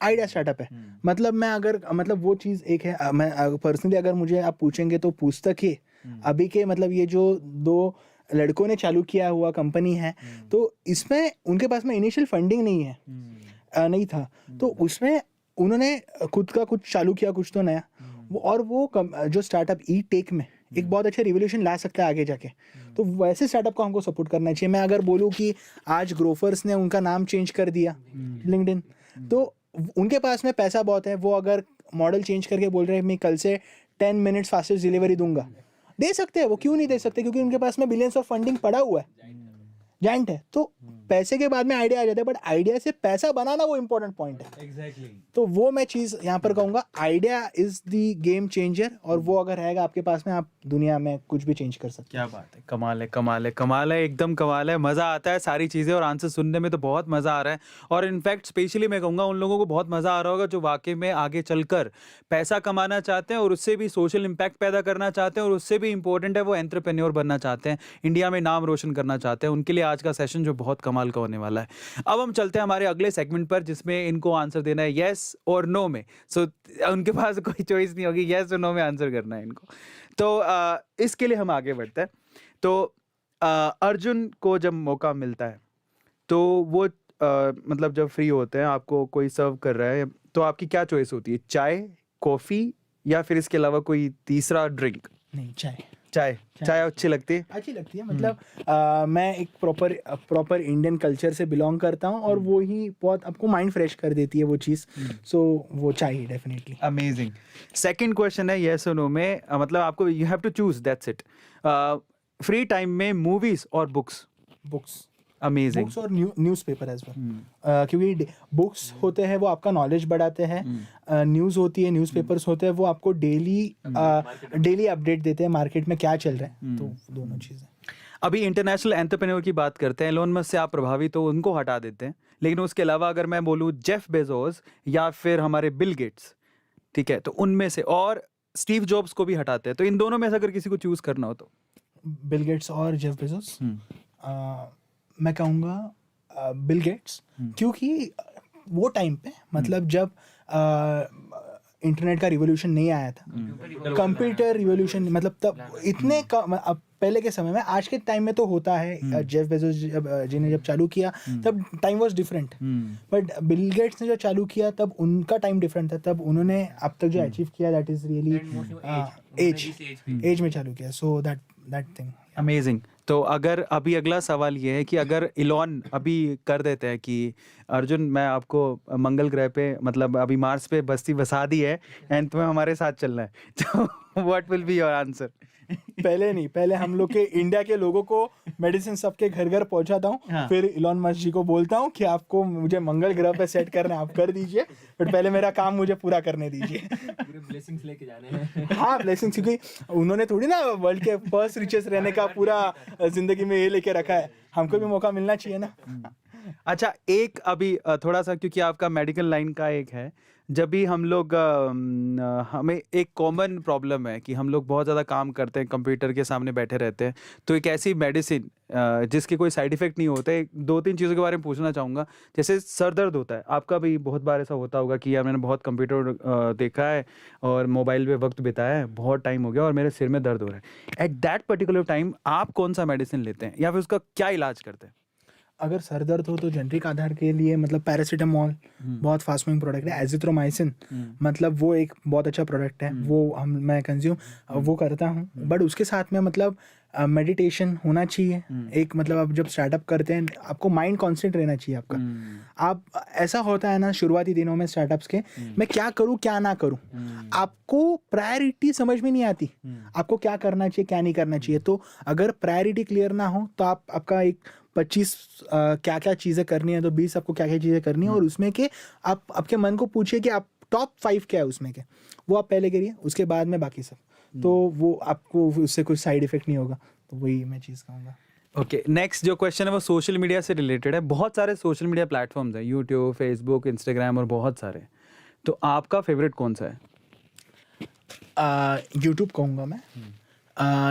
आइडिया स्टार्टअप है, मतलब मैं अगर मतलब वो चीज़ एक है। मैं पर्सनली अगर मुझे आप पूछेंगे तो पुस्तक ही अभी के मतलब ये जो 2 लड़कों ने चालू किया हुआ कंपनी है, तो इसमें उनके पास में इनिशियल फंडिंग नहीं है, नहीं था, तो उसमें उन्होंने खुद का कुछ चालू किया, कुछ तो नया, और वो जो स्टार्टअप ई-टेक में एक बहुत अच्छा रिवोल्यूशन ला सकता है आगे जाके। तो वैसे स्टार्टअप को हमको सपोर्ट करना चाहिए। मैं अगर बोलूँ कि आज ग्रोफर्स ने उनका नाम चेंज कर दिया लिंक्डइन, तो उनके पास में पैसा बहुत है, वो अगर मॉडल चेंज करके बोल रहे हैं मैं कल से 10 मिनट्स फास्टेस्ट डिलीवरी दूंगा, दे सकते हैं वो, क्यों नहीं दे सकते, क्योंकि उनके पास में बिलियंस ऑफ फंडिंग पड़ा हुआ है, जाइंट है। तो पैसे के बाद में आइडिया आ जाता है, बट आइडिया से पैसा बनाना वो इंपॉर्टेंट पॉइंट है। एग्जैक्टली। तो वो मैं चीज़ यहाँ पर कहूँगा, idea is the game changer, और वो अगर रहेगा आपके पास में, आप दुनिया में कुछ भी चेंज कर सकते क्या बात है, कमाल है, कमाल है, कमाल है, एकदम कमाल है। मज़ा आता है सारी चीज़ें और आंसर सुनने में तो बहुत मज़ा आ रहा है। और इनफैक्ट स्पेशली मैं कहूँगा उन लोगों को बहुत मज़ा आ रहा होगा जो वाकई में आगे चलकर पैसा कमाना चाहते हैं और उससे भी सोशल इम्पैक्ट पैदा करना चाहते हैं, और उससे भी इंपॉर्टेंट है वो एंटरप्रेन्योर बनना चाहते हैं, इंडिया में नाम रोशन करना चाहते हैं। उनके लिए आज का सेशन जो बहुत कमाल का होने वाला है। अब हम चलते हैं हमारे अगले सेगमेंट पर, जिसमें इनको आंसर देना है येस और नो में। सो उनके पास कोई चॉइस नहीं होगी, येस और नो में आंसर करना है इनको। तो इसके लिए हम आगे बढ़ते हैं। तो अर्जुन को जब मौका मिलता है तो वो मतलब जब फ्री होते हैं, आपको कोई सर्व कर रहा है, तो आपकी क्या चॉइस होती है? चाय, कॉफ़ी, या फिर इसके अलावा कोई तीसरा ड्रिंक? नहीं, चाय। चाय अच्छी लगती है? अच्छी लगती है, मतलब मैं एक प्रॉपर इंडियन कल्चर से बिलोंग करता हूँ, और वो ही बहुत आपको माइंड फ्रेश कर देती है वो चीज़। सो वो चाहिए डेफिनेटली। अमेजिंग। सेकंड क्वेश्चन है येस और नो में, मतलब आपको you have to choose, that's it. Free time में मूवीज और बुक्स? बुक्स। अमेजिंग। बुक्स और न्यूज़पेपर एज वेल, क्योंकि बुक्स होते हैं वो आपका नॉलेज बढ़ाते हैं, न्यूज़ होती है, न्यूज़पेपर्स होते हैं वो आपको डेली अपडेट देते हैं मार्केट में क्या चल रहा है। तो दोनों चीज़ें। अभी इंटरनेशनल एंटरप्रेन्योर की बात करते हैं, एलोन मस्क से आप प्रभावित हो, उनको हटा देते हैं, लेकिन उसके अलावा अगर मैं बोलूँ जेफ बेजोस या फिर हमारे बिल गेट्स, ठीक है, तो उनमें से, और स्टीव जॉब्स को भी हटाते हैं, तो इन दोनों में से अगर किसी को चूज करना हो तो? बिल गेट्स और जेफ बेजोस। मैं कहूँगा बिल गेट्स, क्योंकि वो टाइम पे मतलब जब इंटरनेट का रिवोल्यूशन नहीं आया था, कंप्यूटर रिवोल्यूशन, मतलब तब इतने अब पहले के समय में, आज के टाइम में तो होता है, जेफ बेजोस जी ने जब चालू किया तब time was different, but Bill Gates ने जो चालू किया तब उनका टाइम डिफरेंट था। तब उन्होंने अब तक जो अचीव किया, दैट इज रियली एज में चालू किया। So that thing. अमेजिंग। तो अगर अभी अगला सवाल ये है कि अगर इलॉन अभी कर देते हैं कि अर्जुन मैं आपको मंगल ग्रह पे, मतलब अभी मार्स पे बस्ती बसा दी है एंड तुम्हें हमारे साथ चलना है, तो what will be your answer? पहले हम लोग के इंडिया के लोगों को मेडिसिन सबके घर घर पहुंचाता हूँ, हाँ। फिर इलॉन मस्क जी को बोलता हूँ कि आपको मुझे मंगल ग्रह पे सेट करना है, आप कर दीजिए, बट पहले मेरा काम मुझे पूरा करने दीजिए। पूरे ब्लेसिंग्स लेके जाने हैं। हाँ, ब्लेसिंग्स, क्योंकि उन्होंने थोड़ी ना वर्ल्ड के फर्स्ट रिचेस्ट रहने का पूरा जिंदगी में ये लेके रखा है, हमको भी मौका मिलना चाहिए ना। अच्छा, एक अभी थोड़ा सा, क्योंकि आपका मेडिकल लाइन का एक है, जब भी हम लोग हमें एक कॉमन प्रॉब्लम है कि हम लोग बहुत ज़्यादा काम करते हैं, कंप्यूटर के सामने बैठे रहते हैं, तो एक ऐसी मेडिसिन जिसके कोई साइड इफेक्ट नहीं होते, 2-3 चीज़ों के बारे में पूछना चाहूँगा। जैसे सर दर्द होता है, आपका भी बहुत बार ऐसा होता होगा कि यार मैंने बहुत कंप्यूटर देखा है और मोबाइल पे वक्त बिताया है, बहुत टाइम हो गया और मेरे सिर में दर्द हो रहा है। एट दैट पर्टिकुलर टाइम आप कौन सा मेडिसिन लेते हैं या फिर उसका क्या इलाज करते हैं? अगर सर दर्द हो तो जेनरिक आधार के लिए मतलब पैरासीटामोल बहुत फास्ट मूविंग प्रोडक्ट है, एजिथ्रोमाइसिन मतलब वो एक बहुत अच्छा प्रोडक्ट है, वो मैं कंज्यूम वो करता हूँ। बट उसके साथ में मतलब मेडिटेशन होना चाहिए एक, मतलब आप जब स्टार्टअप करते हैं आपको माइंड कॉन्सेंट्रेट रहना चाहिए आपका। आप ऐसा होता है ना शुरुआती दिनों में स्टार्टअप्स के, मैं क्या करूँ क्या ना करूँ, आपको प्रायोरिटी समझ में नहीं आती, आपको क्या करना चाहिए क्या नहीं करना चाहिए। तो अगर प्रायोरिटी क्लियर ना हो तो आपका एक 25 क्या क्या चीज़ें करनी है, तो 20 आपको क्या क्या चीज़ें करनी है, और उसमें के आप आपके मन को पूछिए कि आप टॉप 5 क्या है उसमें के, वो आप पहले करिए, उसके बाद में बाकी सब, तो वो आपको उससे कुछ साइड इफेक्ट नहीं होगा। तो वही मैं चीज़ कहूँगा। ओके, नेक्स्ट जो क्वेश्चन है वो सोशल मीडिया से रिलेटेड है। बहुत सारे सोशल मीडिया प्लेटफॉर्म्स हैं, यूट्यूब, फेसबुक, इंस्टाग्राम और बहुत सारे, तो आपका फेवरेट कौन सा है? यूट्यूब कहूँगा मैं।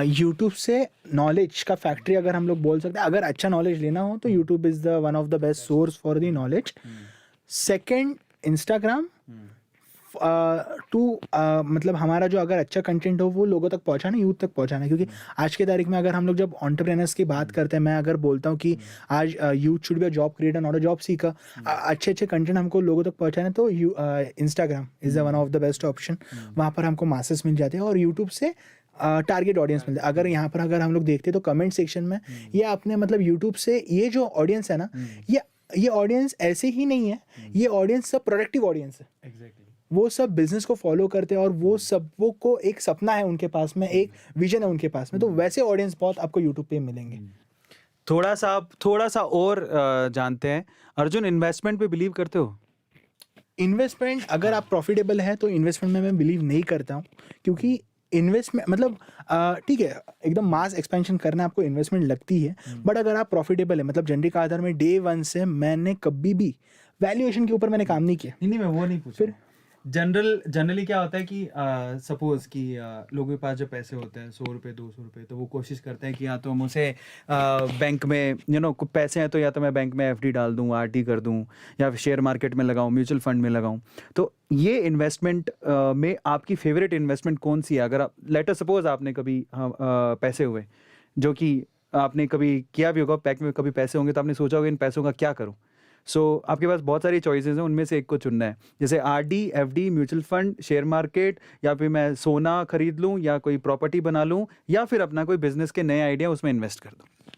यूट्यूब से नॉलेज का फैक्ट्री अगर हम लोग बोल सकते हैं, अगर अच्छा नॉलेज लेना हो तो YouTube is the one of the best source for the knowledge. Second Instagram, मतलब हमारा जो अगर अच्छा कंटेंट हो वो लोगों तक पहुंचाना, यूथ तक पहुंचाना, क्योंकि आज के तारीख में अगर हम लोग जब एंटरप्रेन्योर्स की बात करते हैं, मैं अगर बोलता हूँ कि आज youth should be a job creator not a job seeker, अच्छे अच्छे कंटेंट हमको लोगों तक पहुंचाना, तो Instagram is the one of the best option. वहाँ पर हमको मासेस मिल जाते हैं और यूट्यूब से टारगेट ऑडियंस मिलता है। अगर यहाँ पर अगर हम लोग देखते हैं तो कमेंट सेक्शन में ये आपने मतलब यूट्यूब से ये जो ऑडियंस है ना, ये ऑडियंस ऐसे ही नहीं है, ये ऑडियंस सब प्रोडक्टिव ऑडियंस है। एग्जैक्टली। वो सब बिजनेस को फॉलो करते हैं और वो सबों को एक सपना है उनके पास में, एक विजन है उनके पास में, तो वैसे ऑडियंस बहुत आपको यूट्यूब पे मिलेंगे। थोड़ा सा और जानते हैं। अर्जुन, इन्वेस्टमेंट पे बिलीव करते हो? इन्वेस्टमेंट अगर आप प्रॉफिटेबल है तो इन्वेस्टमेंट में मैं बिलीव नहीं करता हूँ, क्योंकि इन्वेस्टमेंट मतलब ठीक है, एकदम मास एक्सपेंशन करना आपको इन्वेस्टमेंट लगती है, बट अगर आप प्रॉफिटेबल है, मतलब जनरिक आधार में डे वन से मैंने कभी भी वैल्यूएशन के ऊपर मैंने काम नहीं किया। नहीं, मैं वो नहीं पूछ फिर? जनरली क्या होता है कि सपोज कि लोगों के पास जब पैसे होते हैं 100 रुपये 200 रुपये, तो वो कोशिश करते हैं कि या तो मुझे बैंक में कुछ पैसे हैं तो या तो मैं बैंक में एफडी डाल दूं, आरडी कर दूं, या फिर शेयर मार्केट में लगाऊं, म्यूचुअल फंड में लगाऊं। तो ये इन्वेस्टमेंट में आपकी फेवरेट इन्वेस्टमेंट कौन सी है? अगर आप लेटर सपोज आपने कभी पैसे हुए जो कि आपने कभी किया भी होगा, बैंक में कभी पैसे होंगे तो आपने सोचा होगा इन पैसों का क्या करूं। सो आपके पास बहुत सारी चॉइसेस हैं, उनमें से एक को चुनना है, जैसे RD, FD, mutual fund, share market, या फिर मैं सोना खरीद लूं, या कोई प्रॉपर्टी बना लूं, या फिर अपना कोई बिजनेस के नए आइडिया उसमें इन्वेस्ट कर दूं।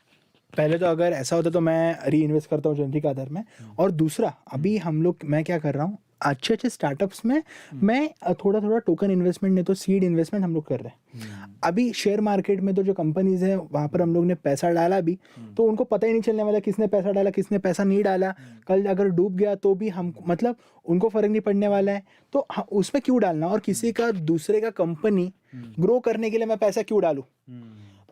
पहले तो अगर ऐसा होता तो मैं री इन्वेस्ट करता हूँ जनरिक आधार में, और दूसरा अभी मैं क्या कर रहा हूँ, अच्छे अच्छे स्टार्टअप्स में मैं थोड़ा थोड़ा टोकन इन्वेस्टमेंट नहीं तो सीड इन्वेस्टमेंट हम लोग कर रहे हैं। अभी शेयर मार्केट में तो जो कंपनीज हैं वहाँ पर हम लोग ने पैसा डाला भी, तो उनको पता ही नहीं चलने वाला किसने पैसा डाला किसने पैसा नहीं डाला। कल अगर डूब गया तो भी हम मतलब उनको फर्क नहीं पड़ने वाला है, तो उसमें क्यों डालना, और किसी का दूसरे का कंपनी ग्रो करने के लिए मैं पैसा क्यों डालूँ।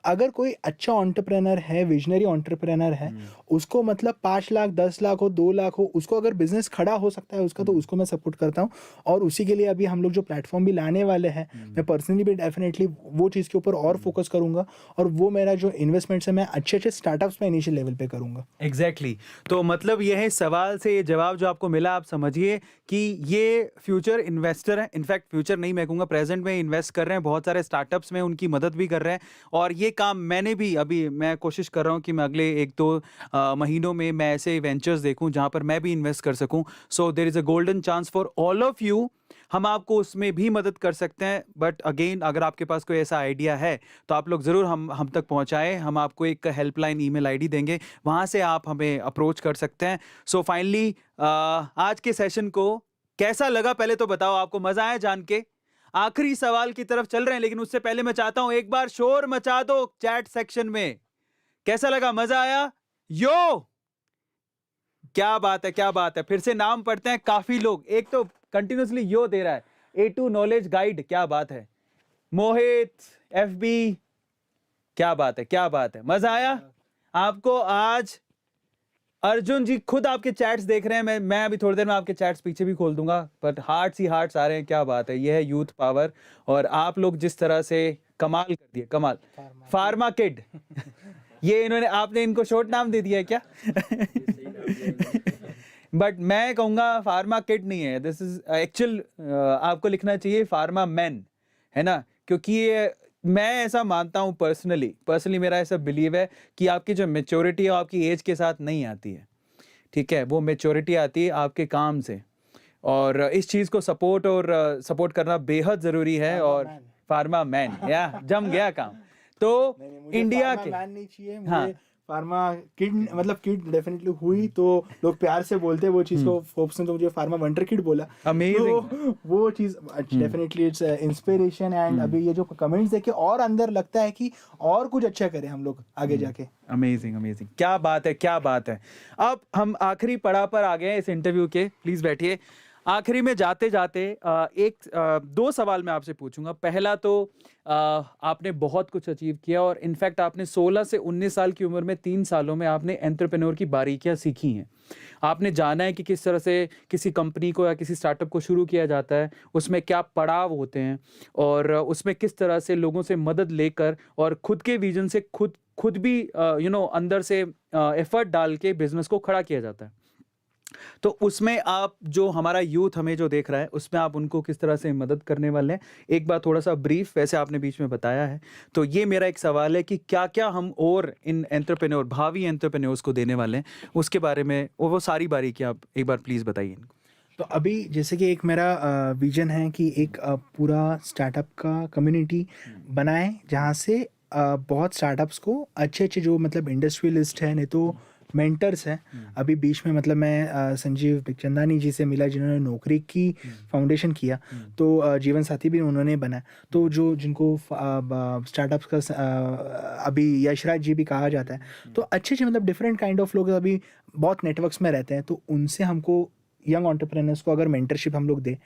अगर कोई अच्छा एंटरप्रेन्योर है, विजनरी एंटरप्रेन्योर है, उसको मतलब 5 लाख 10 लाख हो 2 लाख हो, उसको अगर बिजनेस खड़ा हो सकता है उसका, तो उसको मैं सपोर्ट करता हूँ। और उसी के लिए अभी हम लोग जो प्लेटफॉर्म भी लाने वाले हैं, मैं पर्सनली भी डेफिनेटली वो चीज़ के ऊपर और फोकस करूंगा, और वो मेरा जो इन्वेस्टमेंट्स है मैं अच्छे अच्छे स्टार्टअप्स में इनिशियल लेवल पे करूंगा। एग्जैक्टली तो मतलब ये है सवाल से ये जवाब जो आपको मिला, आप समझिए कि ये फ्यूचर इन्वेस्टर हैं। इनफैक्ट फ्यूचर नहीं, मैं कहूँगा प्रेजेंट में इन्वेस्ट कर रहे हैं बहुत सारे स्टार्टअप्स में, उनकी मदद भी कर रहे हैं। और ये काम मैंने भी अभी मैं कोशिश कर रहा हूँ कि मैं अगले 1-2 महीनों में मैं ऐसे वेंचर्स देखूं जहां पर मैं भी इन्वेस्ट कर सकूं। So there is a golden chance for all of you, हम आपको उसमें भी मदद कर सकते हैं। बट अगेन, अगर आपके पास कोई ऐसा आइडिया है तो आप लोग ज़रूर हम तक पहुंचाएं। हम आपको एक हेल्पलाइन ईमेल आईडी देंगे, वहां से आप हमें अप्रोच कर सकते हैं। सो फाइनली आज के सेशन को कैसा लगा पहले तो बताओ, आपको मजा आया जान के? आखिरी सवाल की तरफ चल रहे हैं, लेकिन उससे पहले मैं चाहता हूं एक बार शोर मचा दो चैट सेक्शन में। कैसा लगा, मजा आया? यो, क्या बात है, क्या बात है। फिर से नाम पढ़ते हैं, काफी लोग, एक तो कंटिन्यूसली यो दे रहा है, A2 नॉलेज गाइड, क्या बात है। मोहित, FB, क्या बात है, क्या बात है, मजा आया आपको आज? अर्जुन जी खुद आपके चैट्स देख रहे हैं, मैं अभी थोड़ी देर में आपके चैट्स पीछे भी खोल दूंगा, बट हार्ट्स ही हार्ट्स आ रहे हैं, क्या बात है। ये है यूथ पावर, और आप लोग जिस तरह से कमाल कर दिए, कमाल। फार्मा किड ये इन्होंने, आपने इनको शॉर्ट नाम दे दिया है क्या? बट मैं कहूँगा फार्मा किड नहीं है, दिस इज एक्चुअल, आपको लिखना चाहिए फार्मा मैन, है ना, क्योंकि ये मैं ऐसा मानता हूँ पर्सनली मेरा ऐसा बिलीव है कि आपकी जो मेच्योरिटी है आपकी एज के साथ नहीं आती है, ठीक है, वो मेच्योरिटी आती है आपके काम से, और इस चीज़ को सपोर्ट करना बेहद ज़रूरी है। और फार्मा मैन, या जम गया काम। तो इंडिया के मैन नहीं चाहिए हाँ। मुझे, फार्मा किड, मतलब किड डेफिनेटली हुई तो लोग प्यार से बोलते हैं वो चीज़ को, फोप्स ने तो मुझे फार्मा वंडर किड बोला। Amazing. तो वो चीज़ डेफिनेटली इट्स इंस्पिरेशन, एंड अभी ये जो कमेंट्स देखे और अंदर लगता है कि और कुछ अच्छा करें हम लोग आगे जाके। अमेजिंग, क्या बात है, क्या बात है। अब हम आखिरी पड़ाव पर आ गए हैं इस इंटरव्यू के, प्लीज बैठिए। आखिरी में जाते जाते 2 सवाल मैं आपसे पूछूंगा। पहला तो आपने बहुत कुछ अचीव किया, और इनफैक्ट आपने 16 से 19 साल की उम्र में 3 सालों में आपने एंटरप्रेन्योर की बारीकियां सीखी हैं। आपने जाना है कि किस तरह से किसी कंपनी को या किसी स्टार्टअप को शुरू किया जाता है, उसमें क्या पड़ाव होते हैं, और उसमें किस तरह से लोगों से मदद लेकर और खुद के विजन से खुद भी अंदर से एफर्ट डाल के बिजनेस को खड़ा किया जाता है। तो उसमें आप, जो हमारा यूथ हमें जो देख रहा है, उसमें आप उनको किस तरह से मदद करने वाले हैं? एक बार थोड़ा सा ब्रीफ, वैसे आपने बीच में बताया है, तो ये मेरा एक सवाल है कि क्या क्या हम और इन एंटरप्रेन्योर, भावी एंटरप्रेन्योर्स को देने वाले हैं, उसके बारे में वो सारी बारीकियां आप एक बार प्लीज बताइए इनको। तो अभी जैसे कि एक मेरा विजन है कि एक पूरा स्टार्टअप का कम्युनिटी बनाए, जहाँ से बहुत स्टार्टअप्स को अच्छे जो मतलब इंडस्ट्रियलिस्ट है, नहीं तो मेंटर्स हैं। अभी बीच में मतलब मैं संजीव बिखचंदानी जी से मिला जिन्होंने नौकरी की फाउंडेशन किया, तो जीवन साथी भी उन्होंने बनाया। तो जो जिनको स्टार्टअप्स का अभी यशराज जी भी कहा जाता है, तो अच्छे मतलब डिफरेंट काइंड ऑफ लोग अभी बहुत नेटवर्क्स में रहते हैं। तो उनसे हमको यंग एंटरप्रेन्योर्स को अगर मेंटरशिप हम लोग दे,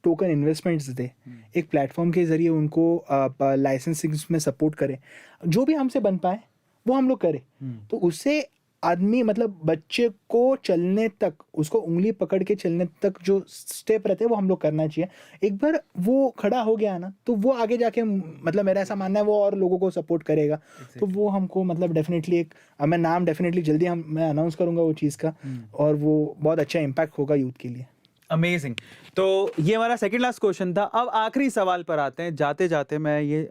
टोकन इन्वेस्टमेंट्स दे, एक प्लेटफॉर्म के ज़रिए उनको लाइसेंसिंग में सपोर्ट करें, जो भी हमसे बन पाए वो हम लोग करें, तो उससे आदमी मतलब बच्चे को चलने तक, उसको उंगली पकड़ के चलने तक जो स्टेप रहते हैं वो हम लोग करना चाहिए। एक बार वो खड़ा हो गया ना, तो वो आगे जाके मतलब मेरा ऐसा मानना है वो और लोगों को सपोर्ट करेगा। तो वो हमको मतलब डेफिनेटली एक मैं नाम डेफिनेटली जल्दी मैं अनाउंस करूँगा वो चीज़ का, और वो बहुत अच्छा इम्पैक्ट होगा यूथ के लिए। अमेजिंग। तो ये हमारा सेकंड लास्ट क्वेश्चन था। अब आखिरी सवाल पर आते हैं। जाते जाते मैं ये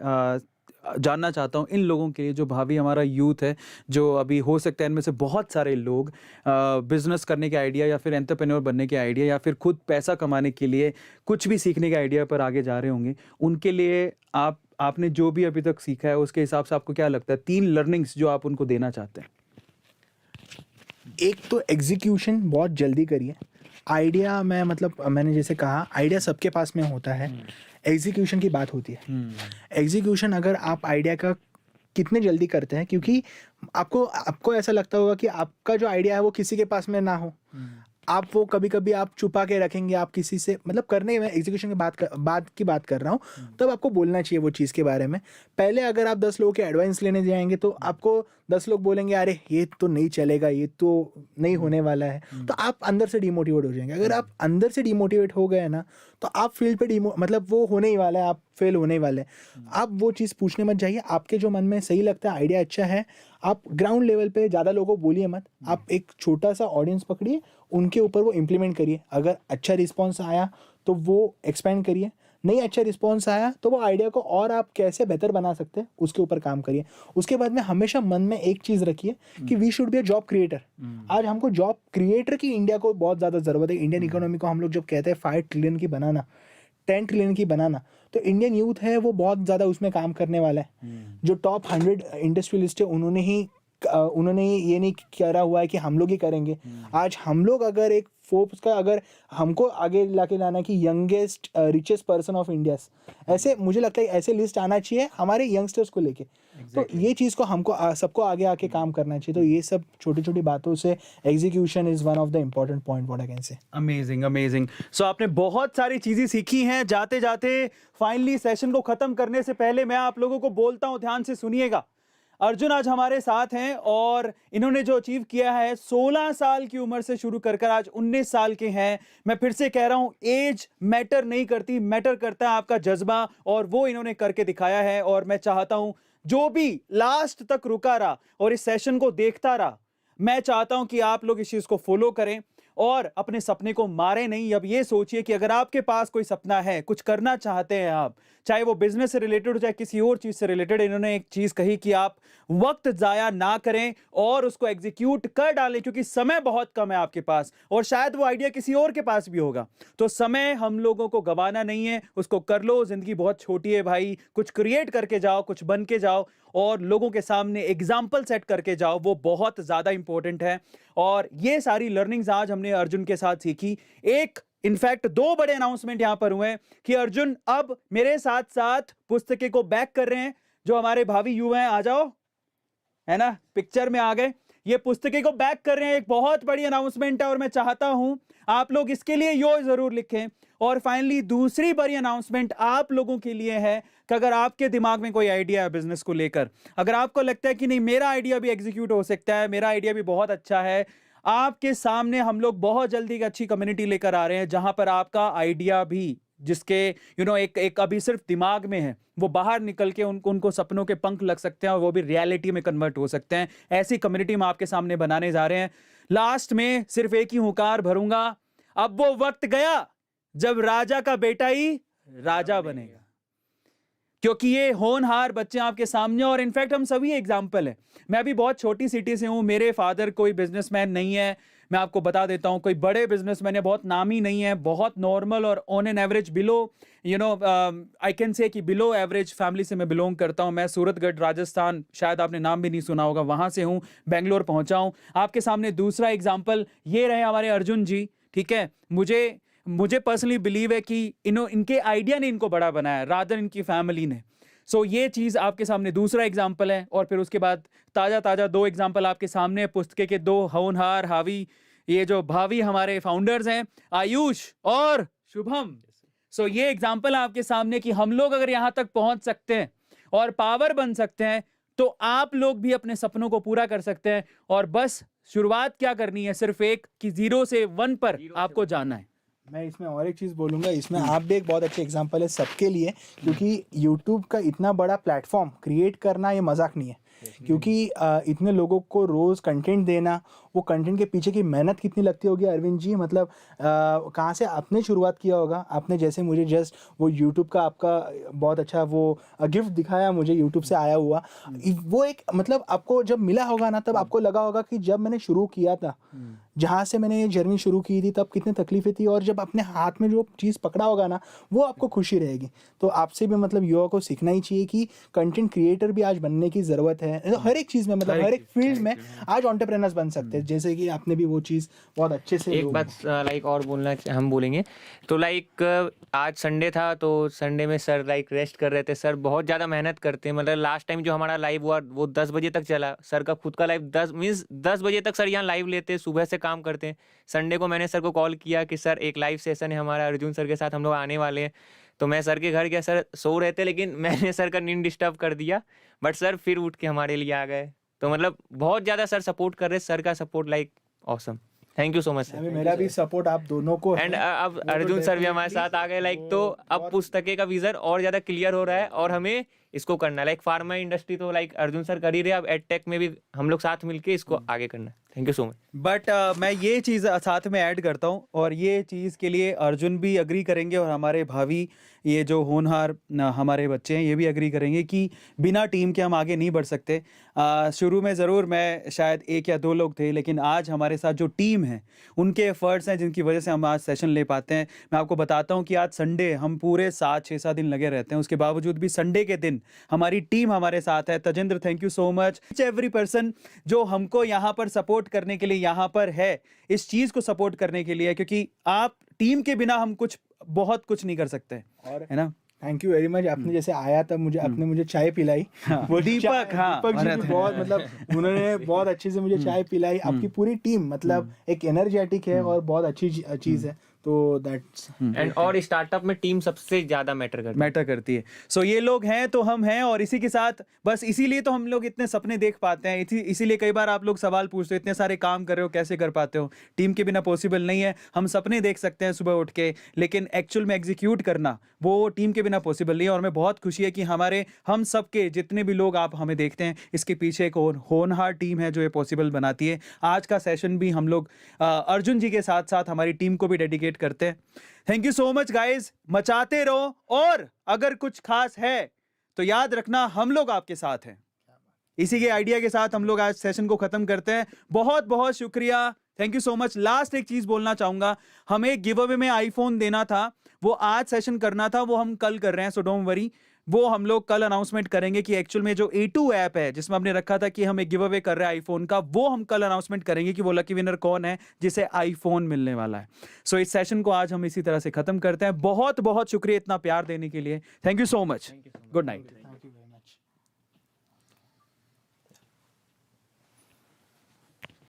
जानना चाहता हूँ इन लोगों के लिए जो भावी हमारा यूथ है, जो अभी हो सकता है इनमें से बहुत सारे लोग बिजनेस करने के आइडिया या फिर एंटरप्रेन्योर बनने के आइडिया या फिर खुद पैसा कमाने के लिए कुछ भी सीखने के आइडिया पर आगे जा रहे होंगे, उनके लिए आपने जो भी अभी तक सीखा है उसके हिसाब से आपको क्या लगता है 3 लर्निंग्स जो आप उनको देना चाहते हैं? एक तो एग्जीक्यूशन बहुत जल्दी करिए। आइडिया मैं मतलब मैंने जैसे कहा आइडिया सबके पास में होता है, एग्जीक्यूशन की बात होती है। एग्जीक्यूशन अगर आप आइडिया का कितने जल्दी करते हैं, क्योंकि आपको ऐसा लगता होगा कि आपका जो आइडिया है वो किसी के पास में ना हो, आप वो कभी कभी आप छुपा के रखेंगे, आप किसी से मतलब करने में एग्जीक्यूशन की बात कर रहा हूँ, तब आपको बोलना चाहिए वो चीज़ के बारे में। पहले अगर आप 10 लोगों के एडवाइस लेने जाएंगे तो आपको 10 लोग बोलेंगे अरे ये तो नहीं चलेगा, ये तो नहीं होने वाला है, तो आप अंदर से डिमोटिवेट हो जाएंगे। अगर आप अंदर से डिमोटिवेट हो गए ना, तो आप फील्ड पे मतलब वो होने ही वाला है, आप फेल होने वाले हैं। आप वो चीज़ पूछने मत जाइए, आपके जो मन में सही लगता है आइडिया अच्छा है, आप ग्राउंड लेवल पे ज़्यादा लोगों को बोलिए मत, आप एक छोटा सा ऑडियंस पकड़िए, उनके ऊपर वो इम्प्लीमेंट करिए। अगर अच्छा रिस्पॉन्स आया तो वो एक्सपेंड करिए, नहीं अच्छा रिस्पॉन्स आया तो वो आइडिया को और आप कैसे बेहतर बना सकते हैं उसके ऊपर काम करिए। उसके बाद में हमेशा मन में एक चीज़ रखिए कि we should be a job creator. आज हमको जॉब क्रिएटर की इंडिया को बहुत ज़्यादा ज़रूरत है। इंडियन इकोनॉमी को हम लोग जब कहते हैं 5 ट्रिलियन की बनाना, 10 ट्रिलियन की बनाना, तो इंडियन यूथ है वो बहुत ज़्यादा उसमें काम करने वाला है। जो टॉप 100 इंडस्ट्रियलिस्ट है उन्होंने ये नहीं करा हुआ है कि हम लोग ही करेंगे। आज हम लोग अगर एक फोर्ब्स का अगर हमको आगे लाके लाना कि youngest richest person of India, ऐसे मुझे लगता है ऐसे लिस्ट आना चाहिए हमारे यंगस्टर्स को लेके। तो ये चीज़ को हमको सबको आगे आके काम करना चाहिए। तो ये सब छोटी छोटी बातों से execution is one of the important point what I can say. Amazing amazing. So आपने बहुत सारी चीजें सीखी हैं। जाते जाते फाइनली सेशन को खत्म करने से पहले मैं आप लोगों को बोलता हूं, ध्यान से सुनिएगा। अर्जुन आज हमारे साथ हैं और इन्होंने जो अचीव किया है 16 साल की उम्र से शुरू कर आज 19 साल के हैं। मैं फिर से कह रहा हूं, एज मैटर नहीं करती, मैटर करता है आपका जज्बा, और वो इन्होंने करके दिखाया है। और मैं चाहता हूं जो भी लास्ट तक रुका रहा और इस सेशन को देखता रहा, मैं चाहता हूं कि आप लोग इस चीज को फॉलो करें और अपने सपने को मारे नहीं। अब ये सोचिए कि अगर आपके पास कोई सपना है, कुछ करना चाहते हैं आप, चाहे वो बिजनेस से रिलेटेड हो चाहे किसी और चीज से रिलेटेड, इन्होंने एक चीज कही कि आप वक्त जाया ना करें और उसको एग्जीक्यूट कर डालें, क्योंकि समय बहुत कम है आपके पास और शायद वो आइडिया किसी और के पास भी होगा। तो समय हम लोगों को गंवाना नहीं है, उसको कर लो। जिंदगी बहुत छोटी है भाई, कुछ क्रिएट करके जाओ, कुछ बन के जाओ और लोगों के सामने एग्जाम्पल सेट करके जाओ, वो बहुत ज्यादा इंपॉर्टेंट है। और ये सारी लर्निंग्स आज हमने अर्जुन के साथ सीखी। एक इनफैक्ट 2 बड़े अनाउंसमेंट यहां पर हुए हैं कि अर्जुन अब मेरे साथ साथ पुस्तकें को बैक कर रहे हैं। जो हमारे भावी युवा हैं, आ जाओ, है ना, पिक्चर में आ गए, ये पुस्तकें को बैक कर रहे हैं। एक बहुत बड़ी अनाउंसमेंट है और मैं चाहता हूं आप लोग इसके लिए यो जरूर लिखें। और फाइनली दूसरी बड़ी अनाउंसमेंट आप लोगों के लिए है कि अगर आपके दिमाग में कोई आइडिया है बिजनेस को लेकर, अगर आपको लगता है कि नहीं मेरा आइडिया भी एग्जीक्यूट हो सकता है, मेरा आइडिया भी बहुत अच्छा है, आपके सामने हम लोग बहुत जल्दी एक अच्छी कम्युनिटी लेकर आ रहे हैं जहां पर आपका आइडिया भी, जिसके एक अभी सिर्फ दिमाग में है, वो बाहर निकल के उनको सपनों के पंख लग सकते हैं और वो भी रियलिटी में कन्वर्ट हो सकते हैं। ऐसी कम्युनिटी हम आपके सामने बनाने जा रहे हैं। लास्ट में सिर्फ एक ही हुंकार भरूंगा, अब वो वक्त गया जब राजा का बेटा ही राजा बनेगा, क्योंकि ये होनहार बच्चे आपके सामने, और इनफैक्ट हम सभी एग्जाम्पल हैं। मैं अभी बहुत छोटी सिटी से हूं, मेरे फादर कोई बिजनेसमैन नहीं है, मैं आपको बता देता हूं, कोई बड़े बिजनेसमैन है, बहुत नामी नहीं है, बहुत नॉर्मल और on an average below I can से कि बिलो एवरेज फैमिली से मैं बिलोंग करता हूं। मैं सूरतगढ़ राजस्थान, शायद आपने नाम भी नहीं सुना होगा, वहां से हूं, बेंगलोर पहुंचा हूं। आपके सामने दूसरा एग्जाम्पल ये रहे हमारे अर्जुन जी, ठीक है। मुझे पर्सनली बिलीव है कि इनके आइडिया ने इनको बड़ा बनाया रादर इनकी फैमिली ने। सो ये चीज आपके सामने दूसरा एग्जाम्पल है। और फिर उसके बाद ताजा 2 एग्जाम्पल आपके सामने, पुस्तके के 2 होनहार हावी, ये जो भावी हमारे फाउंडर्स हैं, आयुष और शुभम। सो ये एग्जाम्पल आपके सामने कि हम लोग अगर यहां तक पहुंच सकते हैं और पावर बन सकते हैं, तो आप लोग भी अपने सपनों को पूरा कर सकते हैं। और बस शुरुआत क्या करनी है, सिर्फ एक कि 0 से 1 पर आपको जाना है। मैं इसमें और एक चीज़ बोलूँगा, इसमें आप भी एक बहुत अच्छे एग्जांपल है सबके लिए, क्योंकि यूट्यूब का इतना बड़ा प्लेटफॉर्म क्रिएट करना ये मजाक नहीं है। क्योंकि इतने लोगों को रोज़ कंटेंट देना, वो कंटेंट के पीछे की मेहनत कितनी लगती होगी अरविंद जी, मतलब कहाँ से आपने शुरुआत किया होगा। आपने जैसे मुझे जस्ट वो यूट्यूब का आपका बहुत अच्छा वो गिफ्ट दिखाया मुझे, यूट्यूब से आया हुआ वो एक, मतलब आपको जब मिला होगा ना, तब आपको लगा होगा कि जब मैंने शुरू किया था, जहाँ से मैंने ये जर्नी शुरू की थी, तब कितनी तकलीफें थी, और जब अपने हाथ में जो चीज़ पकड़ा होगा ना, वो आपको खुशी रहेगी। तो आपसे भी मतलब युवा को सीखना ही चाहिए कि कंटेंट क्रिएटर भी आज बनने की ज़रूरत है। हर एक चीज़ में, मतलब हर एक फील्ड में आज एंटरप्रेन्योर्स बन सकते हैं, जैसे कि आपने भी वो चीज़ बहुत अच्छे से। एक बात लाइक और बोलना हम बोलेंगे तो लाइक आज संडे था, तो संडे में सर लाइक रेस्ट कर रहे थे। सर बहुत ज़्यादा मेहनत करते हैं, मतलब लास्ट टाइम जो हमारा लाइव हुआ वो 10 बजे तक चला। सर का खुद का लाइव 10 बजे तक सर यहाँ लाइव लेते हैं, सुबह से काम करते हैं। संडे को मैंने सर को कॉल किया कि सर एक लाइव सेशन है हमारा अर्जुन सर के साथ, हम लोग आने वाले हैं। तो मैं सर के घर गया, सर सो रहे थे, लेकिन मैंने सर का नींद डिस्टर्ब कर दिया, बट सर फिर उठ के हमारे लिए आ गए। तो मतलब बहुत ज़्यादा सर सपोर्ट कर रहे, सर का support like awesome. Thank you so much sir. मेरा भी सपोर्ट आप दोनों को है। एंड अब अर्जुन सर भी हमारे साथ आ गए लाइक, तो अब पुस्तकें का विजन और ज़्यादा क्लियर हो रहा है और हमें इसको करना है। लाइक फार्मा इंडस्ट्री तो लाइक अर्जुन सर कर ही रहे, अब एडटेक में भी हम लोग साथ मिलके इसको आगे करना है। Thank you so much. But मैं ये चीज़ साथ में ऐड करता हूँ, और ये चीज़ के लिए अर्जुन भी अग्री करेंगे और हमारे भावी ये जो होनहार हमारे बच्चे हैं ये भी अग्री करेंगे कि बिना टीम के हम आगे नहीं बढ़ सकते। शुरू में ज़रूर मैं शायद 1 या 2 लोग थे, लेकिन आज हमारे साथ जो टीम है उनके एफर्ट्स हैं जिनकी वजह से हम आज सेशन ले पाते हैं। मैं आपको बताता हूँ कि आज संडे हम पूरे 6-7 दिन लगे रहते हैं, उसके बावजूद भी संडे के दिन हमारी टीम हमारे साथ है। Tajender, thank you so much. Every person जो हमको यहाँ पर सपोर्ट करने के लिए यहाँ पर है, इस चीज़ को सपोर्ट करने के लिए, क्योंकि आप टीम के बिना हम बहुत कुछ नहीं कर सकते, और है ना। Thank you very much. आपने जैसे आया तब मुझे आपने मुझे चाय पिलाई। वो दीपक, हाँ, दीपक जी भी बहुत, मतलब उन्होंने बहुत अच्छे से मुझे चाय पिलाई। आपकी पूरी टीम मतलब एक एनर्जेटिक है और बहुत अच्छी चीज़ है। तो दैट्स एंड और स्टार्टअप में टीम सबसे ज्यादा मैटर करती है। सो ये लोग हैं तो हम हैं, और इसी के साथ बस इसीलिए तो हम लोग इतने सपने देख पाते हैं। इसीलिए कई बार आप लोग सवाल पूछते हो, इतने सारे काम कर रहे हो कैसे कर पाते हो। टीम के बिना पॉसिबल नहीं है। हम सपने देख सकते हैं सुबह उठ के, लेकिन एक्चुअल में एग्जीक्यूट करना वो टीम के बिना पॉसिबल नहीं है। और हमें बहुत खुशी है कि हम सबके जितने भी लोग आप हमें देखते हैं, इसके पीछे एक होनहार टीम है जो ये पॉसिबल बनाती है। आज का सेशन भी हम लोग अर्जुन जी के साथ साथ हमारी टीम को भी डेडिकेट करते हैं। Thank you so much guys, मचाते रहो, और अगर कुछ खास है तो याद रखना हम लोग आपके साथ हैं। इसी के आइडिया के साथ हम लोग आज सेशन को खत्म करते हैं। बहुत बहुत शुक्रिया, thank you so much. Last एक चीज बोलना चाहूंगा, हमें गिव अवे में आईफोन देना था, वो आज सेशन करना था, वो हम कल कर रहे हैं, सो डोंट वरी। वो हम लोग कल अनाउंसमेंट करेंगे कि एक्चुअल में जो A2 ऐप है जिसमें हमने रखा था कि हम एक गिव अवे कर रहे हैं आईफोन का, वो हम कल अनाउंसमेंट करेंगे कि वो लकी विनर कौन है जिसे आईफोन मिलने वाला है। सो इस सेशन को आज हम इसी तरह से खत्म करते हैं। बहुत बहुत शुक्रिया इतना प्यार देने के लिए। Thank you so much. Good night.